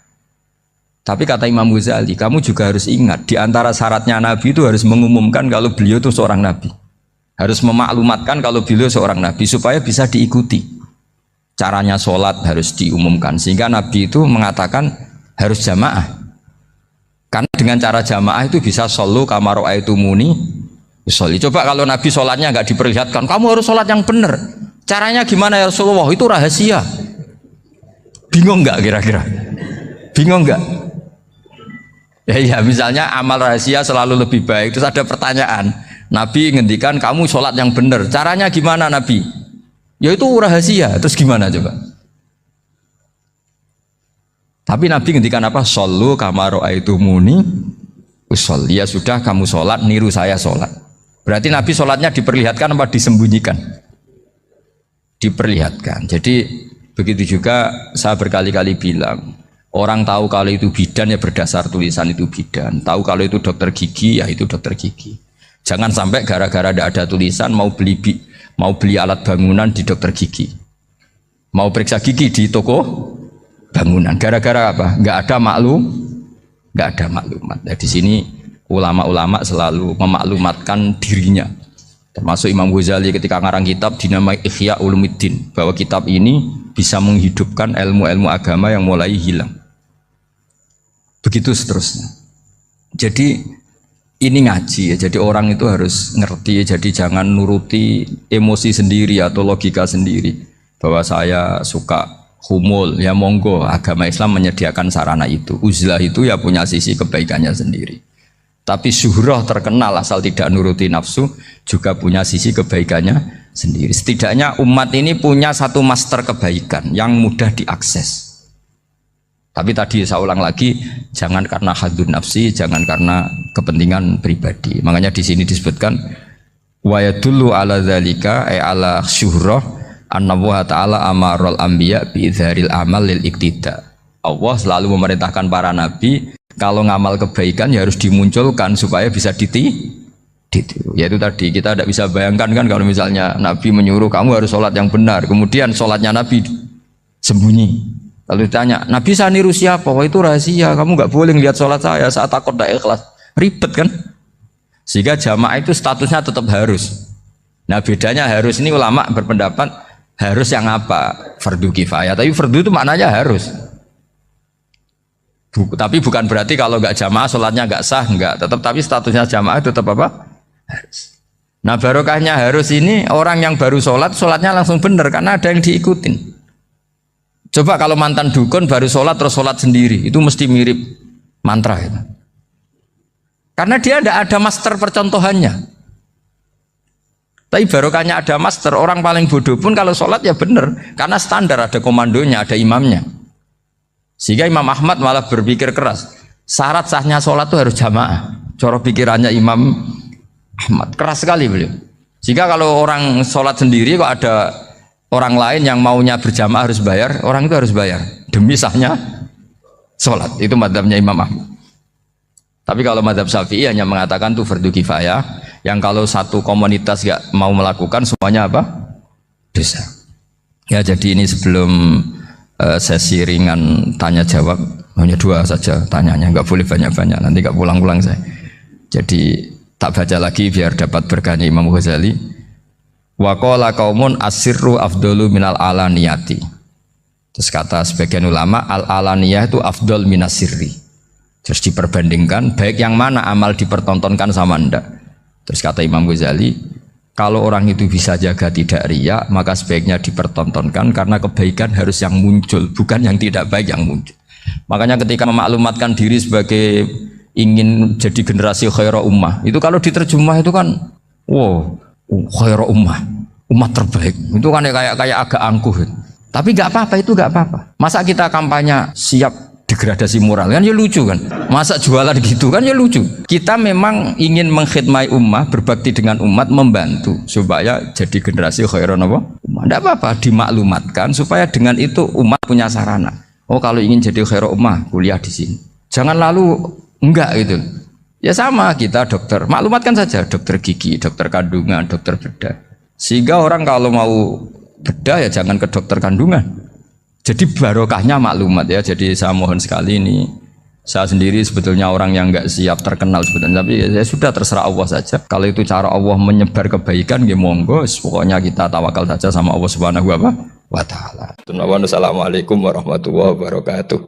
A: Tapi kata Imam Ghazali, kamu juga harus ingat di antara syaratnya Nabi itu harus mengumumkan kalau beliau itu seorang Nabi. Harus memaklumatkan kalau beliau seorang Nabi supaya bisa diikuti. Caranya sholat harus diumumkan sehingga Nabi itu mengatakan harus jamaah. Karena dengan cara jamaah itu bisa shollu kama ra'aitumuni usolli. Coba kalau Nabi sholatnya nggak diperlihatkan, kamu harus sholat yang benar. Caranya gimana ya Rasulullah? Itu rahasia. Bingung nggak kira-kira? Bingung nggak? Ya misalnya amal rahasia selalu lebih baik. Terus ada pertanyaan, Nabi ngendikan kamu sholat yang benar. Caranya gimana Nabi? Ya itu rahasia. Terus gimana coba? Tapi Nabi ngendikan apa? Shollu kama ra'aitumuni usolli. Ya sudah kamu sholat, niru saya sholat. Berarti Nabi sholatnya diperlihatkan apa disembunyikan? Diperlihatkan. Jadi begitu juga saya berkali-kali bilang, orang tahu kalau itu bidan ya berdasar tulisan itu bidan. Tahu kalau itu dokter gigi ya itu dokter gigi. Jangan sampai gara-gara tidak ada tulisan mau beli alat bangunan di dokter gigi, mau periksa gigi di toko bangunan. Gara-gara apa? Nggak ada maklumat. Nah, di sini ulama-ulama selalu memaklumatkan dirinya. Termasuk Imam Ghazali ketika ngarang kitab dinamai Ihya Ulumuddin, bahwa kitab ini bisa menghidupkan ilmu-ilmu agama yang mulai hilang. Begitu seterusnya. Jadi ini ngaji ya. Jadi orang itu harus ngerti ya. Jadi jangan nuruti emosi sendiri atau logika sendiri. Bahwa saya suka humul, ya monggo, agama Islam menyediakan sarana itu. Uzlah itu ya punya sisi kebaikannya sendiri. Tapi syuhrah terkenal asal tidak nuruti nafsu juga punya sisi kebaikannya sendiri. Setidaknya umat ini punya satu master kebaikan yang mudah diakses. Tapi tadi saya ulang lagi, jangan karena hadun nafsi, jangan karena kepentingan pribadi. Makanya di sini disebutkan wa yadullu ala dzalika ay ala syuhrah anna wa ta'ala amarul anbiya bi idharil amal lil iktida. Allah selalu memerintahkan para nabi kalau ngamal kebaikan ya harus dimunculkan supaya bisa ditiru. Yaitu tadi kita tidak bisa bayangkan kan kalau misalnya Nabi menyuruh kamu harus sholat yang benar, kemudian sholatnya Nabi sembunyi. Lalu ditanya, Nabi saya niru siapa? Wah itu rahasia, kamu nggak boleh lihat sholat saya saat takut tidak ikhlas. Ribet kan? Sehingga jamaah itu statusnya tetap harus. Nah bedanya harus ini ulama berpendapat harus yang apa? Fardu kifayah. Tapi fardu itu maknanya harus. Tapi bukan berarti kalau nggak jamaah sholatnya nggak sah, nggak. Tapi statusnya jamaah tetap apa? Harus. Nah barokahnya harus ini orang yang baru sholat, sholatnya langsung benar karena ada yang diikutin. Coba kalau mantan dukun baru sholat terus sholat sendiri, itu mesti mirip mantra itu. Karena dia tidak ada master percontohannya. Tapi barokahnya ada master, orang paling bodoh pun kalau sholat ya benar, karena standar ada komandonya, ada imamnya. Sehingga Imam Ahmad malah berpikir keras, syarat sahnya sholat itu harus jamaah. Cara pikirannya Imam Ahmad keras sekali beliau. Sehingga kalau orang sholat sendiri kok ada orang lain yang maunya berjamaah harus bayar, orang itu harus bayar demi sahnya sholat. Itu madzhabnya Imam Ahmad. Tapi kalau madzhab Syafi'i hanya mengatakan itu fardu kifayah, yang kalau satu komunitas gak mau melakukan semuanya apa? Dosa. Ya jadi ini sebelum sesi ringan tanya jawab, hanya 2 saja tanyanya, nggak boleh banyak-banyak, nanti nggak pulang-pulang saya. Jadi tak baca lagi biar dapat berkahnya Imam Ghazali. Wa qala qaumun asirru afdalu minal alaniyati. Terus kata sebagian ulama al alaniyah itu afdal minas sirri. Terus diperbandingkan baik yang mana amal dipertontonkan sama ndak. Terus kata Imam Ghazali, kalau orang itu bisa jaga tidak riya, maka sebaiknya dipertontonkan karena kebaikan harus yang muncul, bukan yang tidak baik yang muncul. Makanya ketika memaklumatkan diri sebagai ingin jadi generasi khairah ummah, itu kalau diterjemah itu kan wow, khairah ummah, umat terbaik. Itu kan kayak agak angkuh. Tapi nggak apa-apa, itu nggak apa-apa. Masa kita kampanye siap degradasi moral kan ya lucu kan. Masa jualan gitu kan ya lucu. Kita memang ingin mengkhidmati ummah, berbakti dengan umat, membantu supaya jadi generasi khairah ummah. Nggak apa-apa, dimaklumatkan supaya dengan itu umat punya sarana. Oh kalau ingin jadi khairah ummah, kuliah di sini. Jangan lalu enggak gitu. Ya sama kita dokter, maklumatkan saja dokter gigi, dokter kandungan, dokter bedah. Sehingga orang kalau mau bedah ya jangan ke dokter kandungan. Jadi barokahnya maklumat ya. Jadi saya mohon sekali ini, saya sendiri sebetulnya orang yang nggak siap terkenal sebetulnya, tapi ya sudah terserah Allah saja. Kalau itu cara Allah menyebar kebaikan, ya monggo. Pokoknya kita tawakal saja sama Allah Subhanahu wa Ta'ala. Assalamualaikum warahmatullahi wabarakatuh.